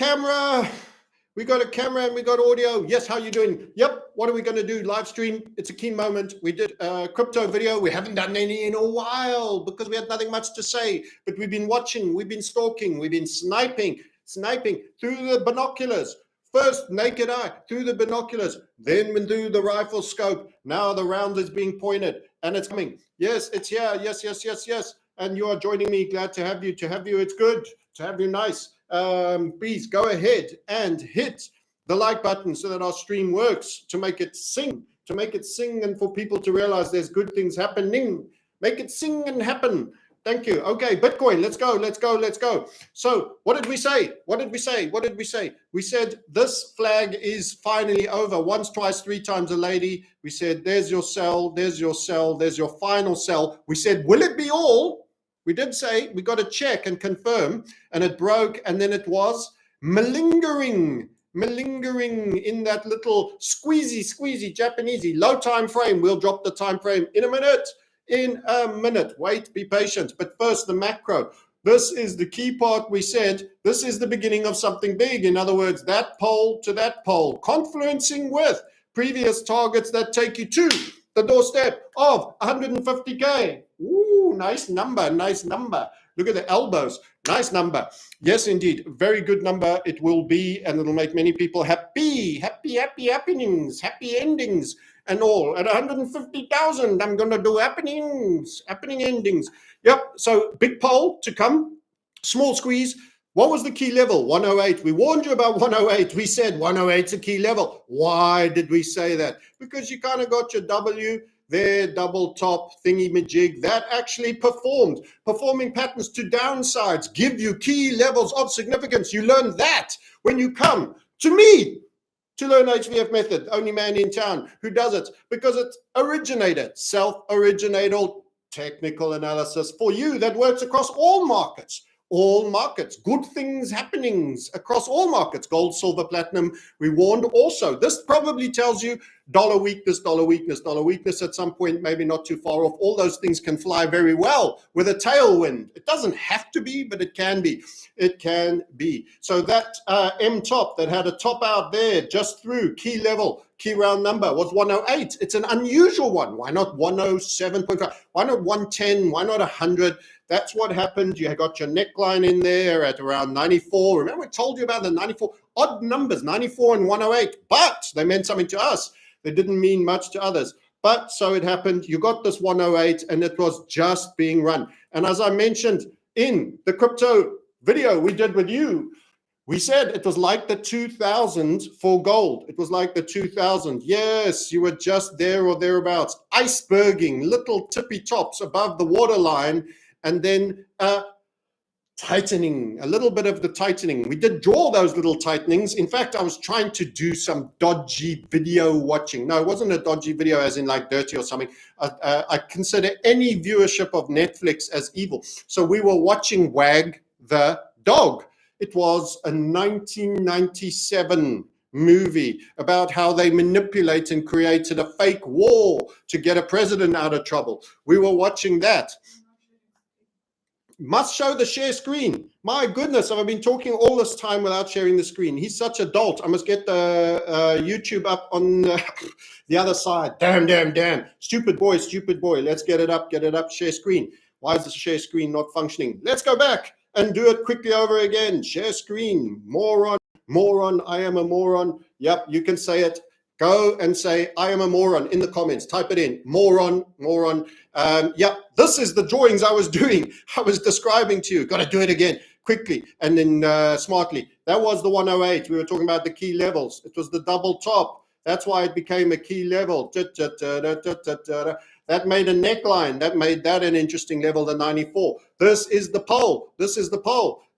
camera. We got a camera and we got audio. Yes, how you doing? Yep. What are we going to do? Live stream. It's a key moment. We did a crypto video. We haven't done any in a while because we had nothing much to say. But we've been watching. We've been stalking. We've been sniping through the binoculars. First, naked eye, through the binoculars. Then through the rifle scope. Now the round is being pointed and it's coming. Yes, it's here. Yes, yes, yes, yes. And you are joining me. Glad to have you. To have you, it's good. To have you, nice. Please go ahead and hit the like button so that our stream works, to make it sing, and for people to realize there's good things happening. Make it sing and happen. Thank you. Okay, Bitcoin, let's go. So what did we say? We said this flag is finally over. Once, twice, three times a lady. We said, there's your sell, there's your sell, there's your final sell. We said, will it be all? We did say we got to check and confirm, and it broke, and then it was malingering in that little squeezy Japanesey low time frame. We'll drop the time frame in a minute. Wait, be patient. But first, the macro. This is the key part. We said this is the beginning of something big. In other words, that pole to that pole, confluencing with previous targets that take you to the doorstep of 150K. Ooh, nice number. Look at the elbows. Nice number. Yes, indeed. Very good number it will be, and it'll make many people happy happenings, happy endings and all. At 150,000, I'm going to do happening endings. Yep. So big poll to come. Small squeeze. What was the key level? 108. We warned you about 108. We said 108's a key level. Why did we say that? Because you kind of got your W there, double top thingy majig that actually performing patterns to downsides, give you key levels of significance. You learn that when you come to me to learn HVF method, only man in town who does it, because it's originated, self-originated technical analysis for you that works across all markets. Good things happenings across all markets, gold, silver, platinum. We warned also. This probably tells you dollar weakness at some point, maybe not too far off. All those things can fly very well with a tailwind. It doesn't have to be, but it can be. So that M top that had a top out there just through key level, key round number was 108. It's an unusual one. Why not 107.5? Why not 110? Why not 100? That's what happened. You got your neckline in there at around 94. Remember I told you about the 94 odd numbers, 94 and 108, but they meant something to us. They didn't mean much to others. But so it happened. You got this 108 and it was just being run. And as I mentioned in the crypto video we did with you, we said it was like the 2000 for gold. It was like the 2000. Yes, you were just there or thereabouts. Iceberging, little tippy tops above the waterline, and then tightening, a little bit of the tightening. We did draw those little tightenings. In fact, I was trying to do some dodgy video watching. No, it wasn't a dodgy video as in like dirty or something. I consider any viewership of Netflix as evil. So we were watching Wag the Dog. It was a 1997 movie about how they manipulate and created a fake war to get a president out of trouble. We were watching that. Must show the share screen. My goodness, I've been talking all this time without sharing the screen. He's such a dolt. I must get the YouTube up on the other side. Damn. Stupid boy. Let's get it up, share screen. Why is the share screen not functioning? Let's go back and do it quickly over again. Share screen, moron, I am a moron. Yep, you can say it. Go and say, I am a moron in the comments. Type it in, moron. Yeah, this is the drawings I was doing. I was describing to you. Got to do it again quickly and then smartly. That was the 108. We were talking about the key levels. It was the double top. That's why it became a key level. That made a neckline. That made that an interesting level, the 94. This is the pole.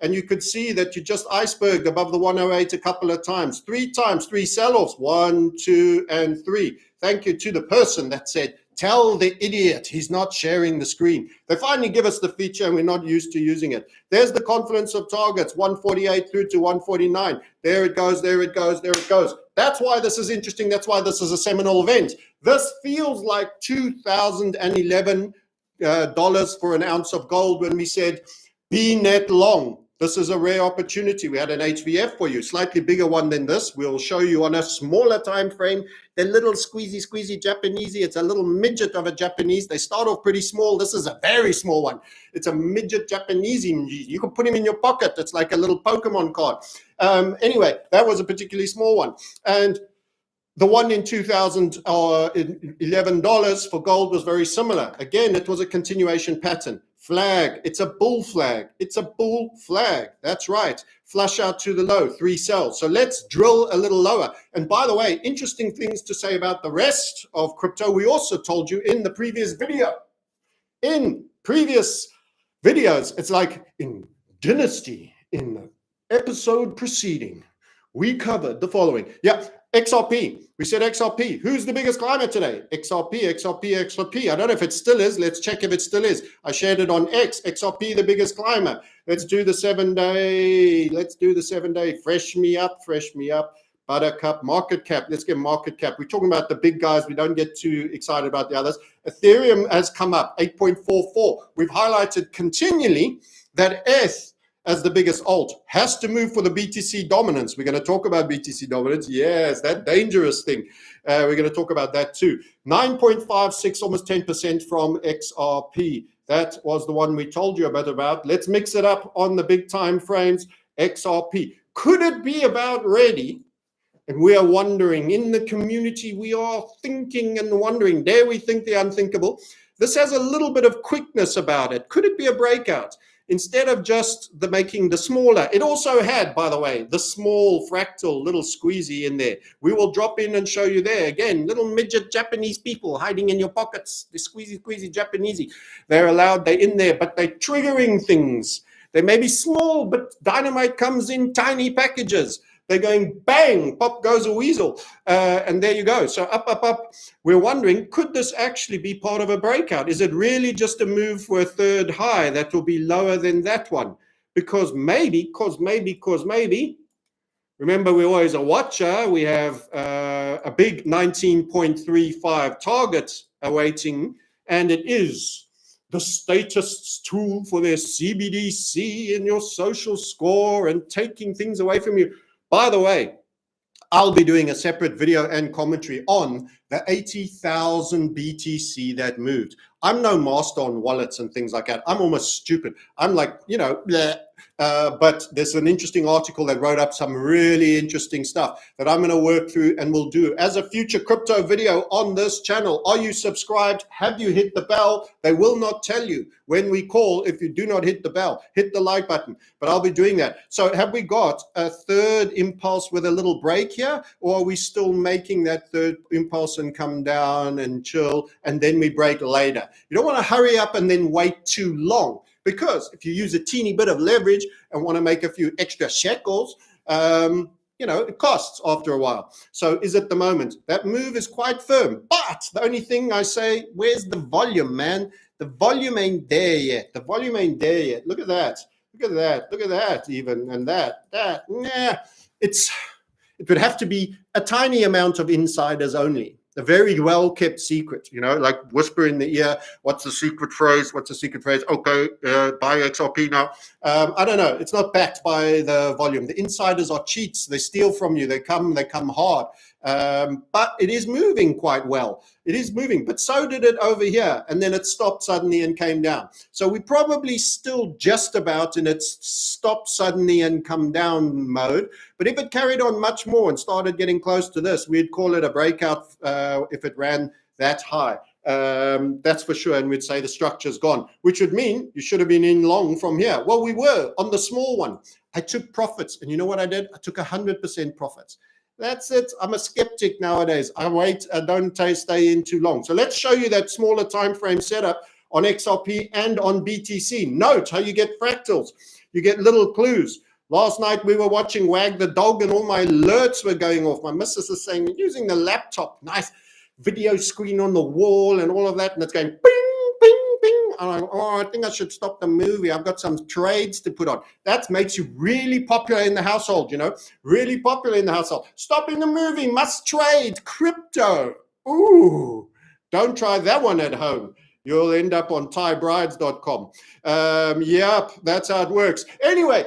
And you could see that you just iceberged above the 108 a couple of times. Three sell-offs. 1, 2, and 3. Thank you to the person that said, tell the idiot he's not sharing the screen. They finally give us the feature and we're not used to using it. There's the confluence of targets, 148 through to 149. There it goes. That's why this is interesting. That's why this is a seminal event. This feels like 2011 dollars for an ounce of gold when we said be net long. This is a rare opportunity. We had an HVF for you, slightly bigger one than this. We'll show you on a smaller time frame. The little squeezy Japanesey. It's a little midget of a Japanese. They start off pretty small. This is a very small one. It's a midget Japanesey. You can put him in your pocket. It's like a little Pokemon card. Anyway, that was a particularly small one. And the one in $2011 for gold was very similar. Again, it was a continuation pattern. Flag, it's a bull flag. It's a bull flag. That's right. Flush out to the low, 3 sells. So let's drill a little lower. And by the way, interesting things to say about the rest of crypto. We also told you in the previous video. In previous videos, it's like in Dynasty, in the episode preceding, we covered the following. Yeah. XRP, we said XRP. Who's the biggest climber today? XRP. I don't know if it still is. Let's check if it still is. I shared it on X. XRP, the biggest climber. Let's do the 7-day. Let's do the 7-day. Fresh me up. Buttercup, market cap. Let's get market cap. We're talking about the big guys. We don't get too excited about the others. Ethereum has come up, 8.44. We've highlighted continually that ETH, as the biggest alt, has to move for the BTC dominance. We're going to talk about BTC dominance. Yes, that dangerous thing. We're going to talk about that too. 9.56, almost 10% from XRP. That was the one we told you about. Let's mix it up on the big time frames. XRP. Could it be about ready? And we are wondering, in the community, we are thinking and wondering, dare we think the unthinkable? This has a little bit of quickness about it. Could it be a breakout? Instead of just making the smaller, it also had, by the way, the small fractal little squeezy in there. We will drop in and show you there. Again, little midget Japanese people hiding in your pockets, the squeezy Japanesey. They're allowed, they're in there, but they're triggering things. They may be small, but dynamite comes in tiny packages. They're going bang, pop goes a weasel. And there you go. So up. We're wondering, could this actually be part of a breakout? Is it really just a move for a third high that will be lower than that one? Because maybe, remember we're always a watcher. We have a big 19.35 target awaiting, and it is the statists tool for their CBDC and your social score and taking things away from you. By the way, I'll be doing a separate video and commentary on the 80,000 BTC that moved. I'm no master on wallets and things like that. I'm almost stupid. I'm like, bleh. But there's an interesting article that wrote up some really interesting stuff that I'm going to work through and will do as a future crypto video on this channel. Are you subscribed? Have you hit the bell? They will not tell you when we call if you do not hit the bell. Hit the like button, but I'll be doing that. So have we got a third impulse with a little break here, or are we still making that third impulse and come down and chill and then we break later? You don't want to hurry up and then wait too long. Because if you use a teeny bit of leverage and want to make a few extra shekels, it costs after a while. So is it the moment? That move is quite firm. But the only thing I say, where's the volume, man? The volume ain't there yet. Look at that. Look at that even. And that. Nah. It would have to be a tiny amount of insiders only. A very well-kept secret, like whisper in the ear, what's the secret phrase? Okay, buy XRP now. I don't know. It's not backed by the volume. The insiders are cheats. They steal from you. They come hard. But it is moving quite well. It is moving, but so did it over here. And then it stopped suddenly and came down. So we probably still just about in its stop suddenly and come down mode. But if it carried on much more and started getting close to this, we'd call it a breakout if it ran that high. That's for sure. And we'd say the structure's gone, which would mean you should have been in long from here. Well, we were on the small one. I took profits. And you know what I did? I took 100% profits. That's it. I'm a skeptic nowadays. I wait. I don't stay in too long. So let's show you that smaller time frame setup on XRP and on BTC. Note how you get fractals. You get little clues. Last night we were watching Wag the Dog and all my alerts were going off. My missus is saying, using the laptop, nice video screen on the wall and all of that. And it's going bing, bing, bing. I'm like, I think I should stop the movie. I've got some trades to put on. That makes you really popular in the household, really popular in the household. Stopping the movie, must trade, crypto. Ooh, don't try that one at home. You'll end up on thaibrides.com. Yep, that's how it works. Anyway,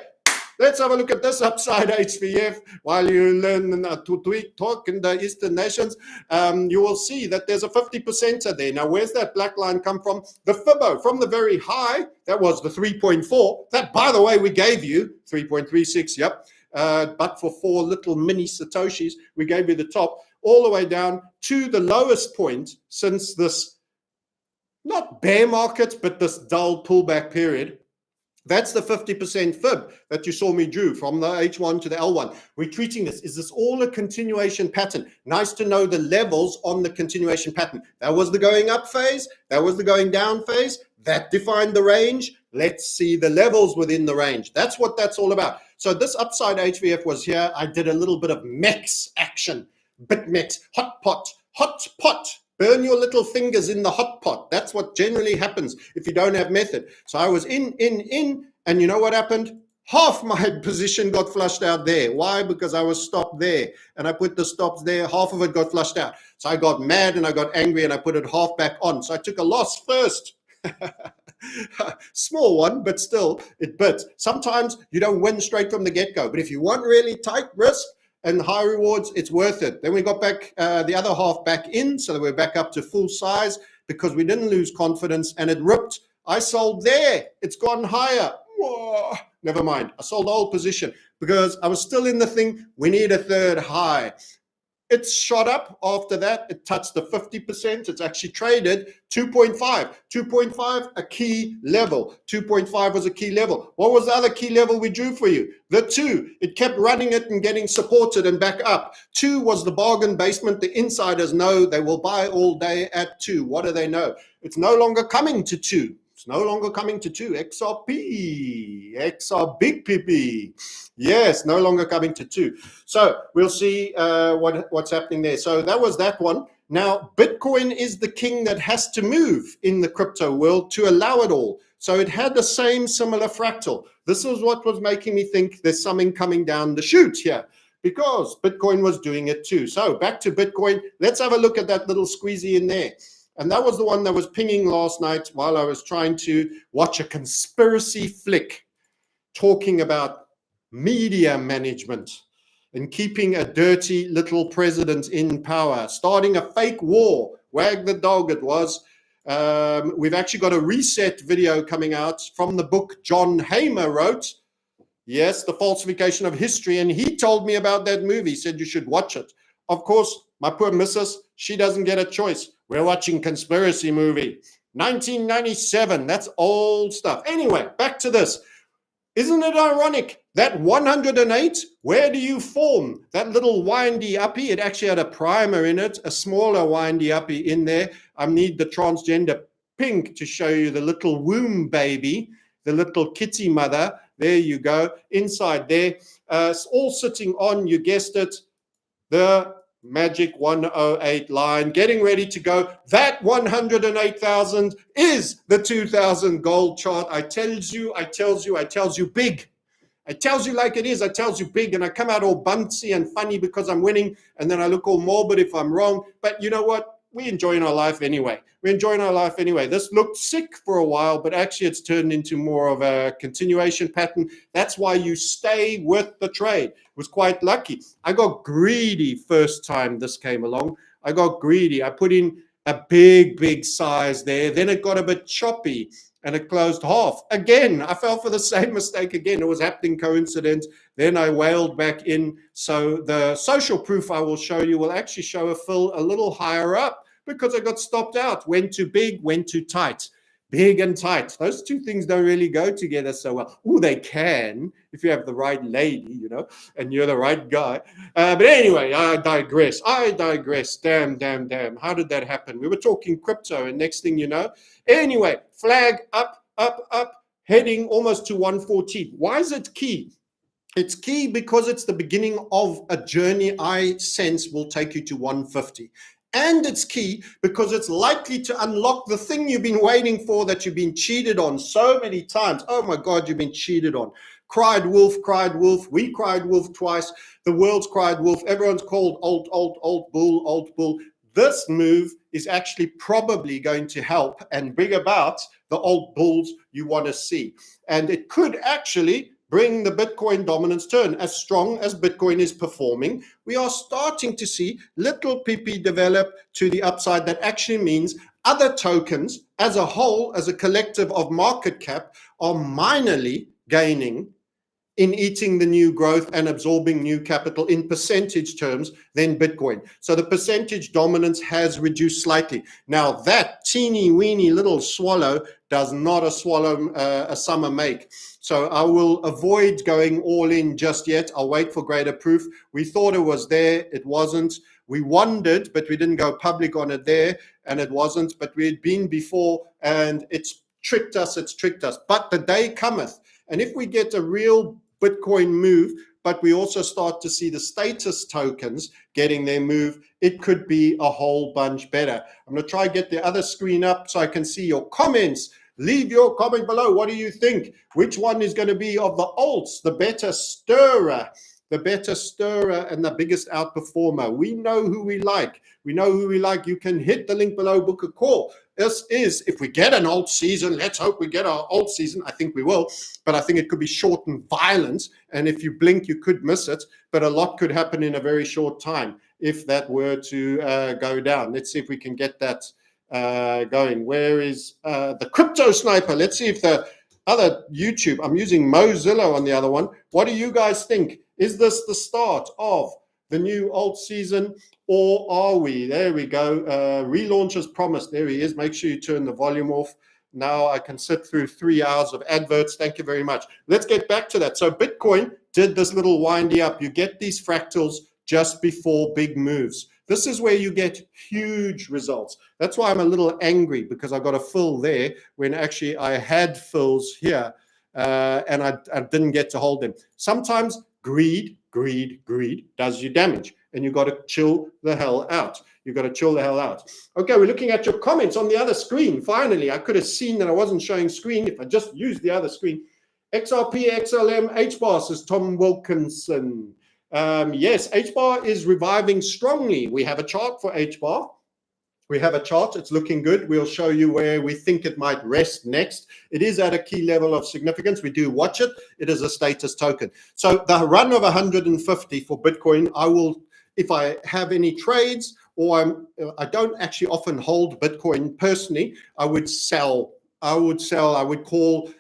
Let's have a look at this upside HVF while you learn to talk in the Eastern nations. You will see that there's a 50% there. Now, where's that black line come from? The Fibbo from the very high, that was the 3.4. That, by the way, we gave you 3.36, yep. But for 4 little mini Satoshis, we gave you the top all the way down to the lowest point since this, not bear market, but this dull pullback period. That's the 50% fib that you saw me drew from the H1 to the L1. We're treating this. Is this all a continuation pattern? Nice to know the levels on the continuation pattern. That was the going up phase. That was the going down phase. That defined the range. Let's see the levels within the range. That's what that's all about. So this upside HVF was here. I did a little bit of MEX action. BitMEX, hot pot, hot pot. Burn your little fingers in the hot pot. That's what generally happens if you don't have method. So I was in, and you know what happened? Half my position got flushed out there. Why? Because I was stopped there, and I put the stops there. Half of it got flushed out. So I got mad and I got angry and I put it half back on. So I took a loss first. Small one, but still it bit. Sometimes you don't win straight from the get-go, but if you want really tight risk and high rewards, it's worth it. Then we got back the other half back in, so that we're back up to full size because we didn't lose confidence and it ripped. I sold there. It's gone higher. Whoa. Never mind. I sold the whole position because I was still in the thing. We need a third high. It's shot up after that. It touched the 50%. It's actually traded 2.5. 2.5, a key level. 2.5 was a key level. What was the other key level we drew for you? The 2. It kept running it and getting supported and back up. 2 was the bargain basement. The insiders know they will buy all day at 2. What do they know? It's no longer coming to 2. It's no longer coming to 2. XRP. XR big PP. Yes, no longer coming to 2. So we'll see what's happening there. So that was that one. Now, Bitcoin is the king that has to move in the crypto world to allow it all. So it had the same similar fractal. This was what was making me think there's something coming down the chute here, because Bitcoin was doing it too. So back to Bitcoin. Let's have a look at that little squeezy in there. And that was the one that was pinging last night while I was trying to watch a conspiracy flick talking about media management and keeping a dirty little president in power, starting a fake war. Wag the dog it was. We've actually got a reset video coming out from the book John Hamer wrote. Yes, The Falsification of History. And he told me about that movie, said you should watch it. Of course, my poor missus, she doesn't get a choice. We're watching conspiracy movie. 1997, that's old stuff. Anyway, back to this. Isn't it ironic that 108, where do you form? That little windy uppie, it actually had a primer in it, a smaller windy uppie in there. I need the transgender pink to show you the little womb baby, the little kitty mother. There you go, inside there. All sitting on, you guessed it, the magic 108 line, getting ready to go. That 108,000 is the 2000 gold chart. I tells you big. I tells you like it is. I tells you big, and I come out all bouncy and funny because I'm winning, and then I look all morbid if I'm wrong. But you know what? We're enjoying our life anyway. We're enjoying our life anyway. This looked sick for a while, but actually it's turned into more of a continuation pattern. That's why you stay with the trade. It was quite lucky. I got greedy first time this came along. I got greedy. I put in a big size there. Then it got a bit choppy and it closed half. Again, I fell for the same mistake again. It was happening coincident. Then I wailed back in. So the social proof I will show you will actually show a fill a little higher up because I got stopped out. Went too big, went too tight. Big and tight. Those two things don't really go together so well. Oh, they can if you have the right lady, you know, and you're the right guy. But anyway, I digress. Damn. How did that happen? We were talking crypto, and next thing you know. Anyway, flag up, heading almost to 114. Why is it key? It's key because it's the beginning of a journey I sense will take you to 150. And it's key because it's likely to unlock the thing you've been waiting for, that you've been cheated on so many times. Oh my God, you've been cheated on. Cried wolf. We cried wolf twice. The world's cried wolf. Everyone's called alt bull. This move is actually probably going to help and bring about the alt bulls you want to see. And it could actually bring the Bitcoin dominance turn. As strong as Bitcoin is performing, we are starting to see little PP develop to the upside. That actually means other tokens as a whole, as a collective of market cap, are minorly gaining in eating the new growth and absorbing new capital in percentage terms than Bitcoin. So the percentage dominance has reduced slightly. Now that teeny weeny little swallow does not a summer make. So I will avoid going all in just yet. I'll wait for greater proof. We thought it was there, it wasn't. We wondered, but we didn't go public on it there, and it wasn't. But we had been before, and it's tricked us. But the day cometh, and if we get a real Bitcoin move, but we also start to see the status tokens getting their move, it could be a whole bunch better. I'm going to try get the other screen up so I can see your comments. Leave your comment below. What do you think? Which one is going to be of the alts, the better stirrer? The better stirrer and the biggest outperformer. We know who we like. You can hit the link below, book a call. This is, if we get an alt season, let's hope we get our alt season. I think we will, but I think it could be short and violent. And if you blink, you could miss it, but a lot could happen in a very short time if that were to go down. Let's see if we can get that going. Where is the crypto sniper? Let's see if the other YouTube, I'm using Mozilla on the other one. What do you guys think? Is this the start of the new alt season, or are we? There we go. Relaunch as promised. There he is. Make sure you turn the volume off. Now I can sit through 3 hours of adverts. Thank you very much. Let's get back to that. So Bitcoin did this little windy up. You get these fractals just before big moves. This is where you get huge results. That's why I'm a little angry, because I got a fill there when actually I had fills here and I didn't get to hold them. Sometimes greed does you damage, and you got to chill the hell out. Okay, we're looking at your comments on the other screen. Finally, I could have seen that I wasn't showing screen if I just used the other screen. XRP, XLM, HBAR, says Tom Wilkinson. Yes, HBAR is reviving strongly. We have a chart for HBAR. It's looking good. We'll show you where we think it might rest next. It is at a key level of significance. We do watch it. It is a status token. So the run of 150 for Bitcoin, I will, if I have any trades, or I don't actually often hold Bitcoin personally, I would sell. I would call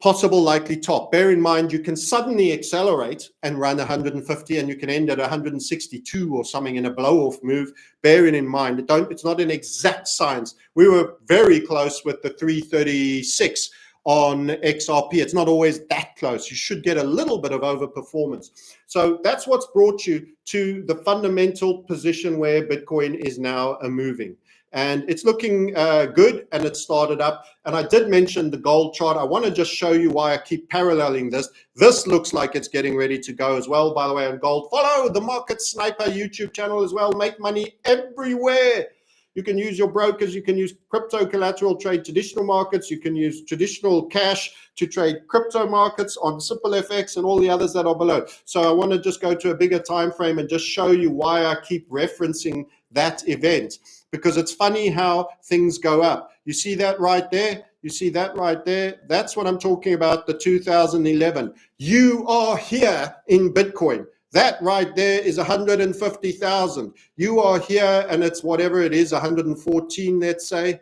possible likely top. Bear in mind, you can suddenly accelerate and run 150, and you can end at 162 or something in a blow-off move. Bearing in mind, it's not an exact science. We were very close with the 336 on XRP. It's not always that close. You should get a little bit of overperformance. So that's what's brought you to the fundamental position where Bitcoin is now moving. And it's looking good, and it started up. And I did mention the gold chart. I want to just show you why I keep paralleling this. This looks like it's getting ready to go as well, by the way, on gold. Follow the Market Sniper YouTube channel as well. Make money everywhere. You can use your brokers. You can use crypto collateral, trade traditional markets. You can use traditional cash to trade crypto markets on Simple FX and all the others that are below. So I want to just go to a bigger time frame and just show you why I keep referencing that event. Because it's funny how things go up. You see that right there? That's what I'm talking about, the 2011. You are here in Bitcoin. That right there is 150,000. You are here, and it's whatever it is, 114, let's say.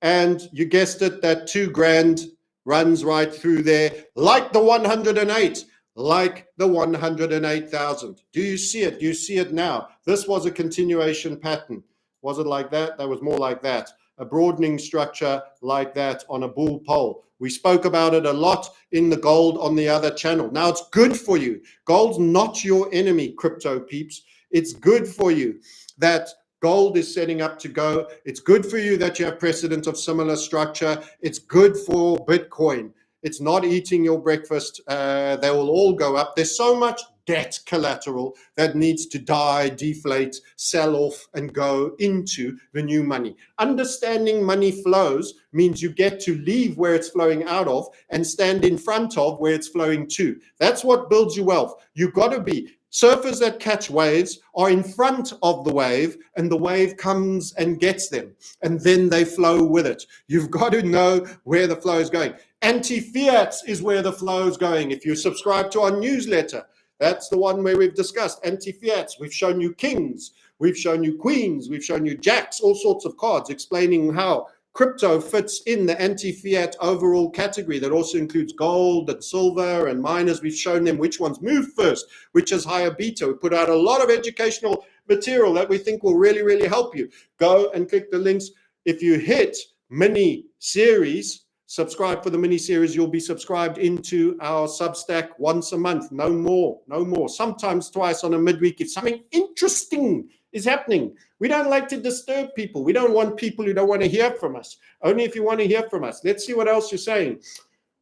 And you guessed it, that 2 grand runs right through there, like the 108. Like the 108,000. Do you see it? Do you see it now? This was a continuation pattern. Was it like that? That was more like that. A broadening structure like that on a bull pole. We spoke about it a lot in the gold on the other channel. Now it's good for you. Gold's not your enemy, crypto peeps. It's good for you that gold is setting up to go. It's good for you that you have precedent of similar structure. It's good for Bitcoin. It's not eating your breakfast. They will all go up. There's so much debt collateral that needs to die, deflate, sell off, and go into the new money. Understanding money flows means you get to leave where it's flowing out of and stand in front of where it's flowing to. That's what builds you wealth. You've got to be. Surfers that catch waves are in front of the wave, and the wave comes and gets them, and then they flow with it. You've got to know where the flow is going. Anti-fiat is where the flow is going. If you subscribe to our newsletter, that's the one where we've discussed anti-fiats. We've shown you kings, we've shown you queens, we've shown you jacks, all sorts of cards explaining how crypto fits in the anti-fiat overall category that also includes gold and silver and miners. We've shown them which ones move first, which is higher beta. We put out a lot of educational material that we think will really, really help you. Go and click the links. If you hit mini series, subscribe for the mini series, you'll be subscribed into our Substack once a month. No more. Sometimes twice on a midweek if something interesting is happening. We don't like to disturb people. We don't want people who don't want to hear from us. Only if you want to hear from us. Let's see what else you're saying.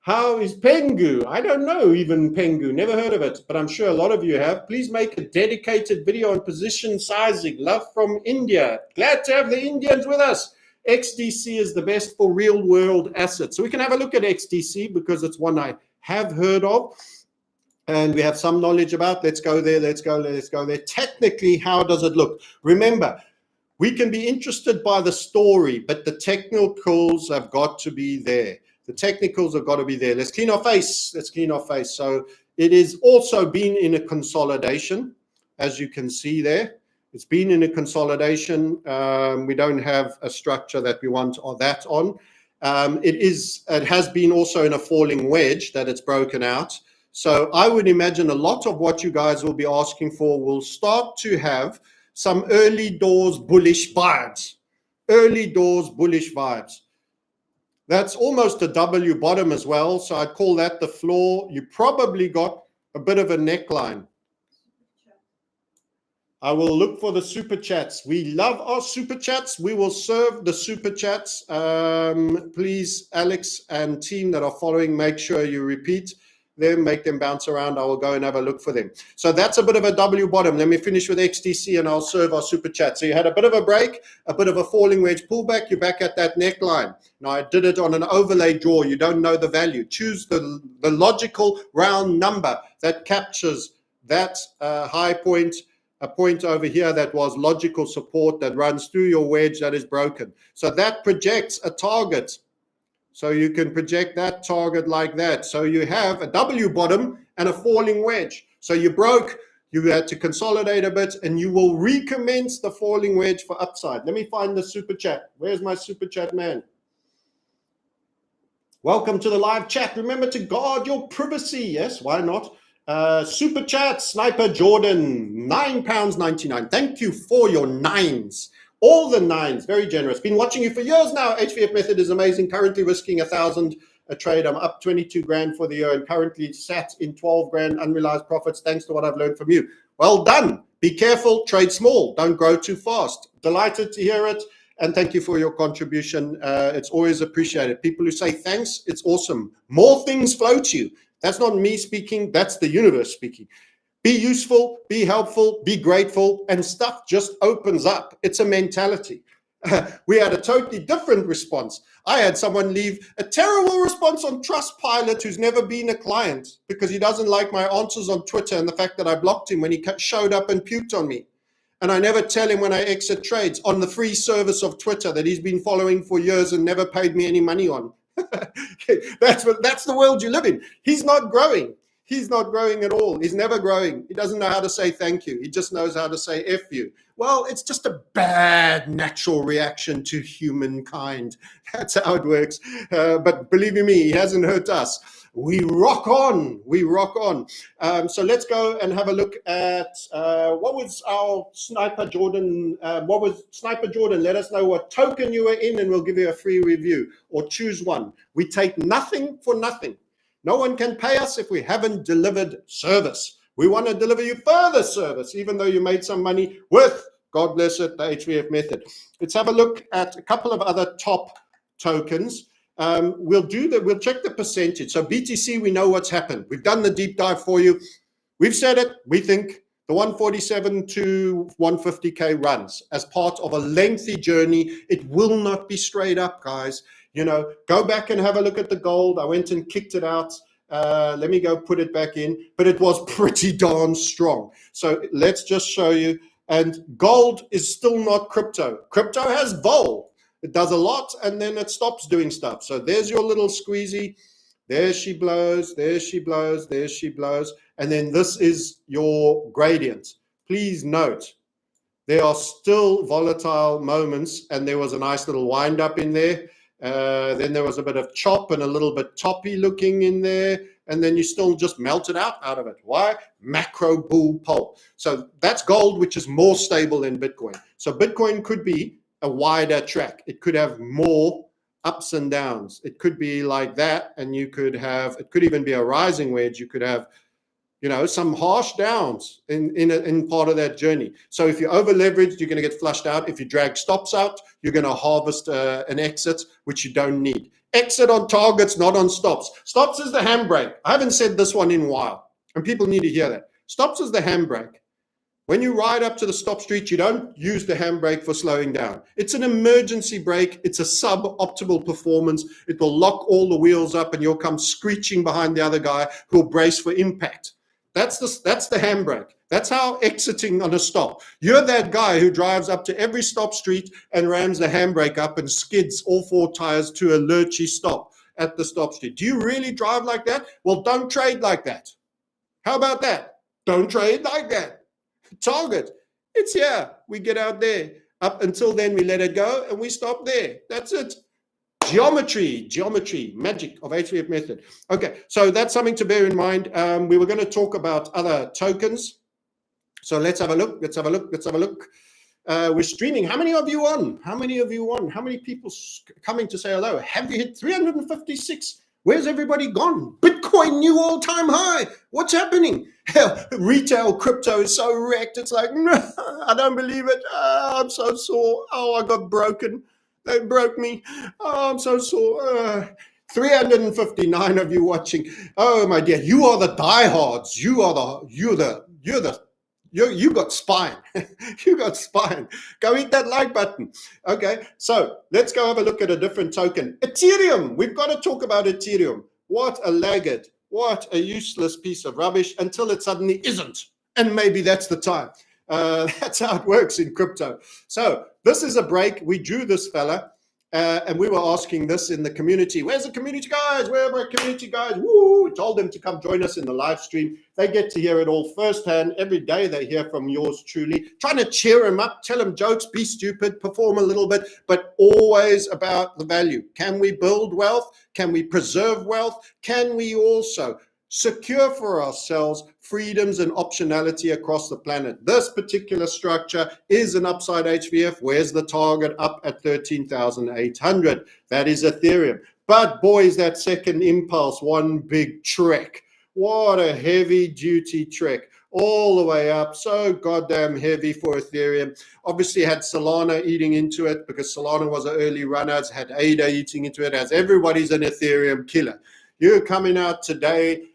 How is Pengu? I don't know even Pengu. Never heard of it, but I'm sure a lot of you have. Please make a dedicated video on position sizing. Love from India. Glad to have the Indians with us. XDC is the best for real world assets. So we can have a look at XDC because it's one I have heard of and we have some knowledge about. Let's go there. Technically, how does it look? Remember, we can be interested by the story, but the technicals have got to be there. Let's clean our face. So it is also been in a consolidation, as you can see there. It's been in a consolidation. We don't have a structure that we want that on. It has been also in a falling wedge that it's broken out. So I would imagine a lot of what you guys will be asking for will start to have some early doors bullish vibes. That's almost a W bottom as well. So I'd call that the floor. You probably got a bit of a neckline. I will look for the super chats. We love our super chats. We will serve the super chats. Please, Alex and team that are following, make sure you repeat them, make them bounce around. I will go and have a look for them. So that's a bit of a W bottom. Let me finish with XTC and I'll serve our super chat. So you had a bit of a break, a bit of a falling wedge pullback. You're back at that neckline. Now I did it on an overlay draw. You don't know the value. Choose the logical round number that captures that high point, a point over here that was logical support that runs through your wedge that is broken. So that projects a target. So you can project that target like that. So you have a W bottom and a falling wedge. So you broke, you had to consolidate a bit, and you will recommence the falling wedge for upside. Let me find the super chat. Where's my super chat man? Welcome to the live chat. Remember to guard your privacy. Yes, why not? Super chat, Sniper Jordan, £9.99. Thank you for your nines. All the nines, very generous. Been watching you for years now. HVF method is amazing. Currently risking 1,000 a trade. I'm up 22 grand for the year and currently sat in 12 grand unrealized profits thanks to what I've learned from you. Well done. Be careful, trade small. Don't grow too fast. Delighted to hear it. And thank you for your contribution. It's always appreciated. People who say thanks, it's awesome. More things flow to you. That's not me speaking. That's the universe speaking. Be useful, be helpful, be grateful, and stuff just opens up. It's a mentality. We had a totally different response. I had someone leave a terrible response on Trustpilot who's never been a client because he doesn't like my answers on Twitter and the fact that I blocked him when he showed up and puked on me. And I never tell him when I exit trades on the free service of Twitter that he's been following for years and never paid me any money on. That's the world you live in. He's not growing. He's not growing at all. He's never growing. He doesn't know how to say thank you. He just knows how to say F you. Well, it's just a bad natural reaction to humankind. That's how it works. But believe you me, he hasn't hurt us. We rock on. So let's go and have a look at what was our Sniper Jordan. Sniper Jordan? Let us know what token you were in and we'll give you a free review or choose one. We take nothing for nothing. No one can pay us if we haven't delivered service. We want to deliver you further service, even though you made some money with, God bless it, the HVF method. Let's have a look at a couple of other top tokens. We'll check the percentage. So BTC, we know what's happened. We've done the deep dive for you. We've said it. We think the 147 to 150K runs as part of a lengthy journey. It will not be straight up, guys. You know, go back and have a look at the gold. I went and kicked it out. Let me go put it back in. But it was pretty darn strong. So let's just show you. And gold is still not crypto. Crypto has vol. It does a lot and then it stops doing stuff. So there's your little squeezy. There she blows, there she blows, there she blows. And then this is your gradient. Please note, there are still volatile moments, and there was a nice little wind up in there. Then there was a bit of chop and a little bit toppy looking in there. And then you still just melted out of it. Why? Macro bull pole. So that's gold, which is more stable than Bitcoin. So Bitcoin could be a wider track. It could have more ups and downs. It could be like that. And you could have, it could even be a rising wedge. You could have, you know, some harsh downs in part of that journey. So if you're over leveraged, you're going to get flushed out. If you drag stops out, you're going to harvest an exit, which you don't need. Exit on targets, not on stops. Stops is the handbrake. I haven't said this one in a while, and people need to hear that. Stops is the handbrake. When you ride up to the stop street, you don't use the handbrake for slowing down. It's an emergency brake. It's a suboptimal performance. It will lock all the wheels up, and you'll come screeching behind the other guy who will brace for impact. That's the handbrake. That's how exiting on a stop. You're that guy who drives up to every stop street and rams the handbrake up and skids all four tires to a lurchy stop at the stop street. Do you really drive like that? Well, don't trade like that. How about that? Don't trade like that. Target. It's here. We get out there. Up until then, we let it go and we stop there. That's it. Geometry, magic of HVF method. Okay, so that's something to bear in mind. We were going to talk about other tokens. So let's have a look. We're streaming. How many of you on? How many people coming to say hello? Have you hit 356? Where's everybody gone? Bitcoin new all-time high. What's happening? Hell, retail crypto is so wrecked. It's like, no, I don't believe it. I'm so sore. Oh, I got broken. They broke me. Oh, I'm so sore. 359 of you watching. Oh my dear, you are the diehards. You got spine. You got spine. Go hit that like button. Okay, so let's go have a look at a different token. Ethereum. We've got to talk about Ethereum. What a laggard. What a useless piece of rubbish until it suddenly isn't. And maybe that's the time. That's how it works in crypto. So this is a break. We drew this fella, and we were asking this in the community. Where's the community guys? Where are my community guys? Woo! We told them to come join us in the live stream. They get to hear it all firsthand. Every day they hear from yours truly. Trying to cheer them up, tell them jokes, be stupid, perform a little bit, but always about the value. Can we build wealth? Can we preserve wealth? Can we also secure for ourselves freedoms and optionality across the planet? This particular structure is an upside HVF. Where's the target? Up at 13,800. That is Ethereum. But boy, is that second impulse one big trek. What a heavy duty trek. All the way up, so goddamn heavy for Ethereum. Obviously had Solana eating into it because Solana was an early runner. It's had ADA eating into it, as everybody's an Ethereum killer. You're coming out today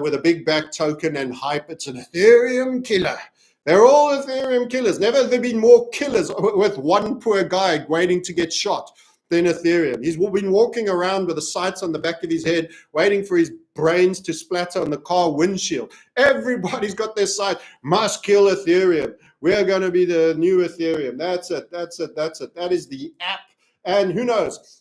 with a big back token and hype. It's an Ethereum killer. They're all Ethereum killers. Never have there been more killers with one poor guy waiting to get shot than Ethereum. He's been walking around with the sights on the back of his head, waiting for his brains to splatter on the car windshield. Everybody's got their sight. Must kill Ethereum. We're going to be the new Ethereum. That's it. That is the app. And who knows?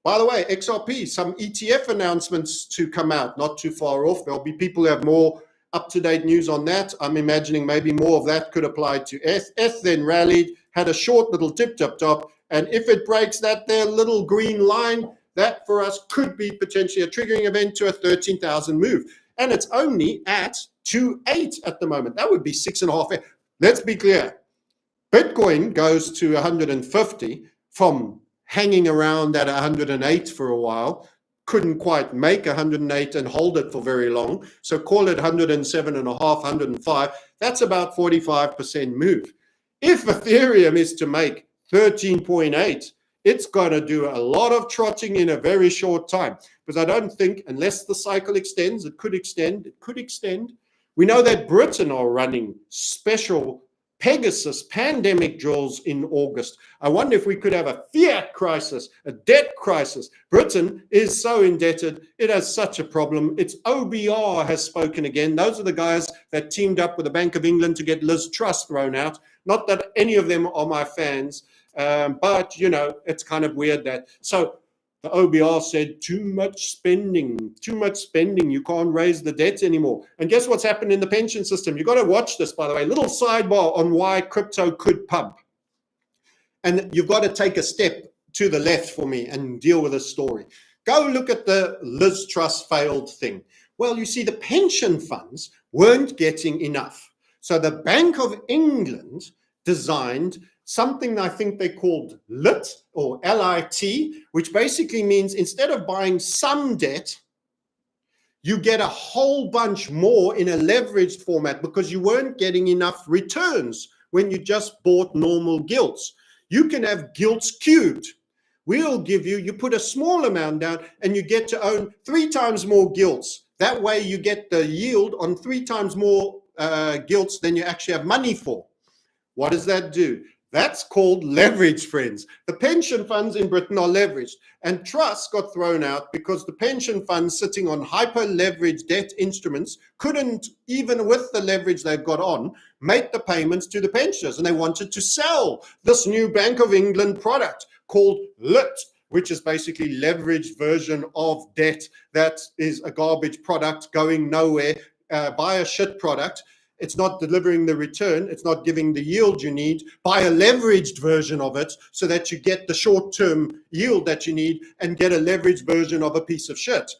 By the way, XRP, some ETF announcements to come out, not too far off. There'll be people who have more up-to-date news on that. I'm imagining maybe more of that could apply to ETH. ETH then rallied, had a short little dip up top, and if it breaks that there little green line, that for us could be potentially a triggering event to a 13,000 move. And it's only at 2.8 at the moment. That would be 6.5. Let's be clear. Bitcoin goes to 150 from hanging around at 108 for a while, couldn't quite make 108 and hold it for very long. So call it 107.5, 105. That's about 45% move. If Ethereum is to make 13.8, it's going to do a lot of trotting in a very short time. Because I don't think, unless the cycle extends, it could extend. We know that Britain are running special Pegasus pandemic drills in August. I wonder if we could have a fiat crisis, a debt crisis. Britain is so indebted. It has such a problem. Its OBR has spoken again. Those are the guys that teamed up with the Bank of England to get Liz Truss thrown out. Not that any of them are my fans, but, you know, it's kind of weird that. So The OBR said too much spending, you can't raise the debt anymore. And guess what's happened in the pension system? You've got to watch this, by the way, little sidebar on why crypto could pump. And you've got to take a step to the left for me and deal with this story. Go look at the Liz Truss failed thing. Well, you see, the pension funds weren't getting enough. So the Bank of England designed something I think they called LIT or LIT, which basically means instead of buying some debt, you get a whole bunch more in a leveraged format because you weren't getting enough returns when you just bought normal gilts. You can have gilts cubed. We'll give you, you put a small amount down and you get to own 3 times more gilts. That way you get the yield on 3 times more gilts than you actually have money for. What does that do? That's called leverage, friends. The pension funds in Britain are leveraged, and Truss got thrown out because the pension funds sitting on hyper-leveraged debt instruments couldn't, even with the leverage they've got on, make the payments to the pensioners, and they wanted to sell this new Bank of England product called LIT, which is basically leveraged version of debt that is a garbage product going nowhere. Buy a shit product. It's not delivering the return. It's not giving the yield you need. Buy a leveraged version of it so that you get the short-term yield that you need and get a leveraged version of a piece of shit,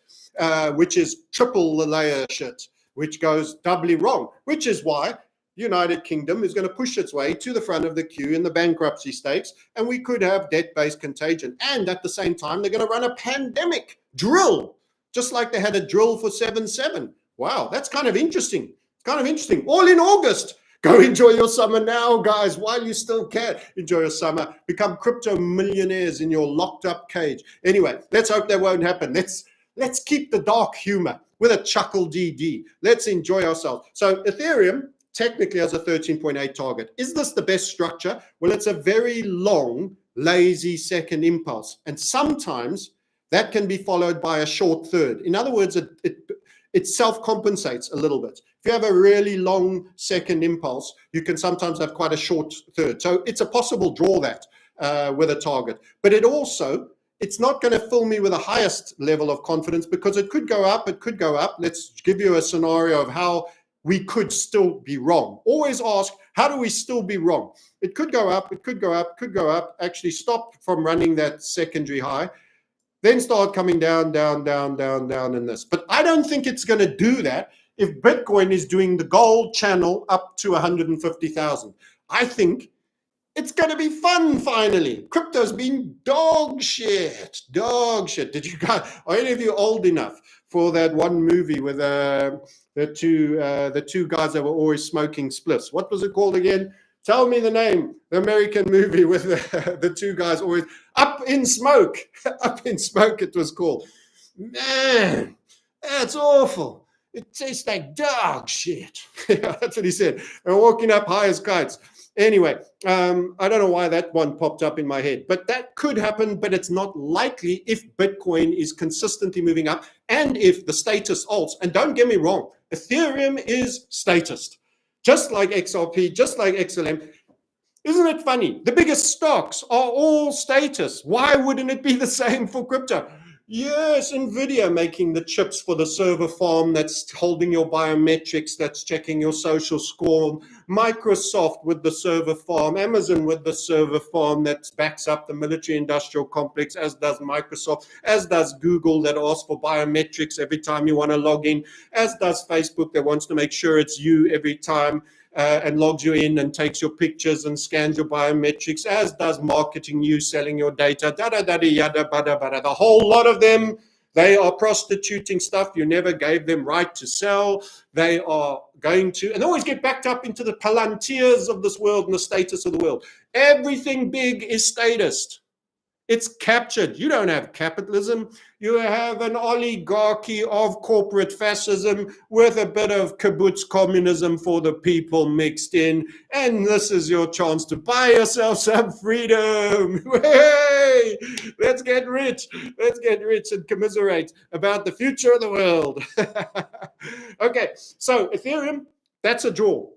which is triple the layer shit, which goes doubly wrong, which is why United Kingdom is going to push its way to the front of the queue in the bankruptcy stakes, and we could have debt-based contagion. And at the same time, they're going to run a pandemic drill, just like they had a drill for 7/7. Wow, that's kind of interesting. Kind of interesting. All in August. Go enjoy your summer now, guys, while you still can. Enjoy your summer. Become crypto millionaires in your locked up cage. Anyway, let's hope that won't happen. Let's keep the dark humor with a chuckle DD. Let's enjoy ourselves. So Ethereum technically has a 13.8 target. Is this the best structure? Well, it's a very long, lazy second impulse. And sometimes that can be followed by a short third. In other words, it self-compensates a little bit. If you have a really long second impulse, you can sometimes have quite a short third. So it's a possible draw that with a target. But it's not going to fill me with the highest level of confidence because it could go up, it could go up. Let's give you a scenario of how we could still be wrong. Always ask, how do we still be wrong? It could go up, it could go up, could go up, actually stop from running that secondary high, then start coming down, down, down, down, down in this. But I don't think it's going to do that if Bitcoin is doing the gold channel up to 150,000. I think it's going to be fun finally. Crypto's been dog shit, dog shit. Did you guys, are any of you old enough for that one movie with the two guys that were always smoking spliffs? What was it called again? Tell me the name. The American movie with the two guys always Up in Smoke. Up in Smoke it was called. Man, that's awful. It tastes like dog shit. That's what he said. They're walking up high as kites. Anyway, I don't know why that one popped up in my head, but that could happen, but it's not likely if Bitcoin is consistently moving up and if the status alts, and don't get me wrong, Ethereum is statist, just like XRP, just like XLM. Isn't it funny? The biggest stocks are all status. Why wouldn't it be the same for crypto? Yes, NVIDIA making the chips for the server farm that's holding your biometrics, that's checking your social score. Microsoft with the server farm. Amazon with the server farm that backs up the military industrial complex, as does Microsoft, as does Google that asks for biometrics every time you want to log in, as does Facebook that wants to make sure it's you every time. And logs you in and takes your pictures and scans your biometrics, as does marketing you, selling your data, yada, bada, bada. The whole lot of them, they are prostituting stuff you never gave them right to sell. They are going to, and they always get backed up into the palantirs of this world and the status of the world. Everything big is statist. It's captured. You don't have capitalism. You have an oligarchy of corporate fascism with a bit of kibbutz communism for the people mixed in. And this is your chance to buy yourself some freedom. Hey, let's get rich. Let's get rich and commiserate about the future of the world. Okay, so Ethereum, that's a draw.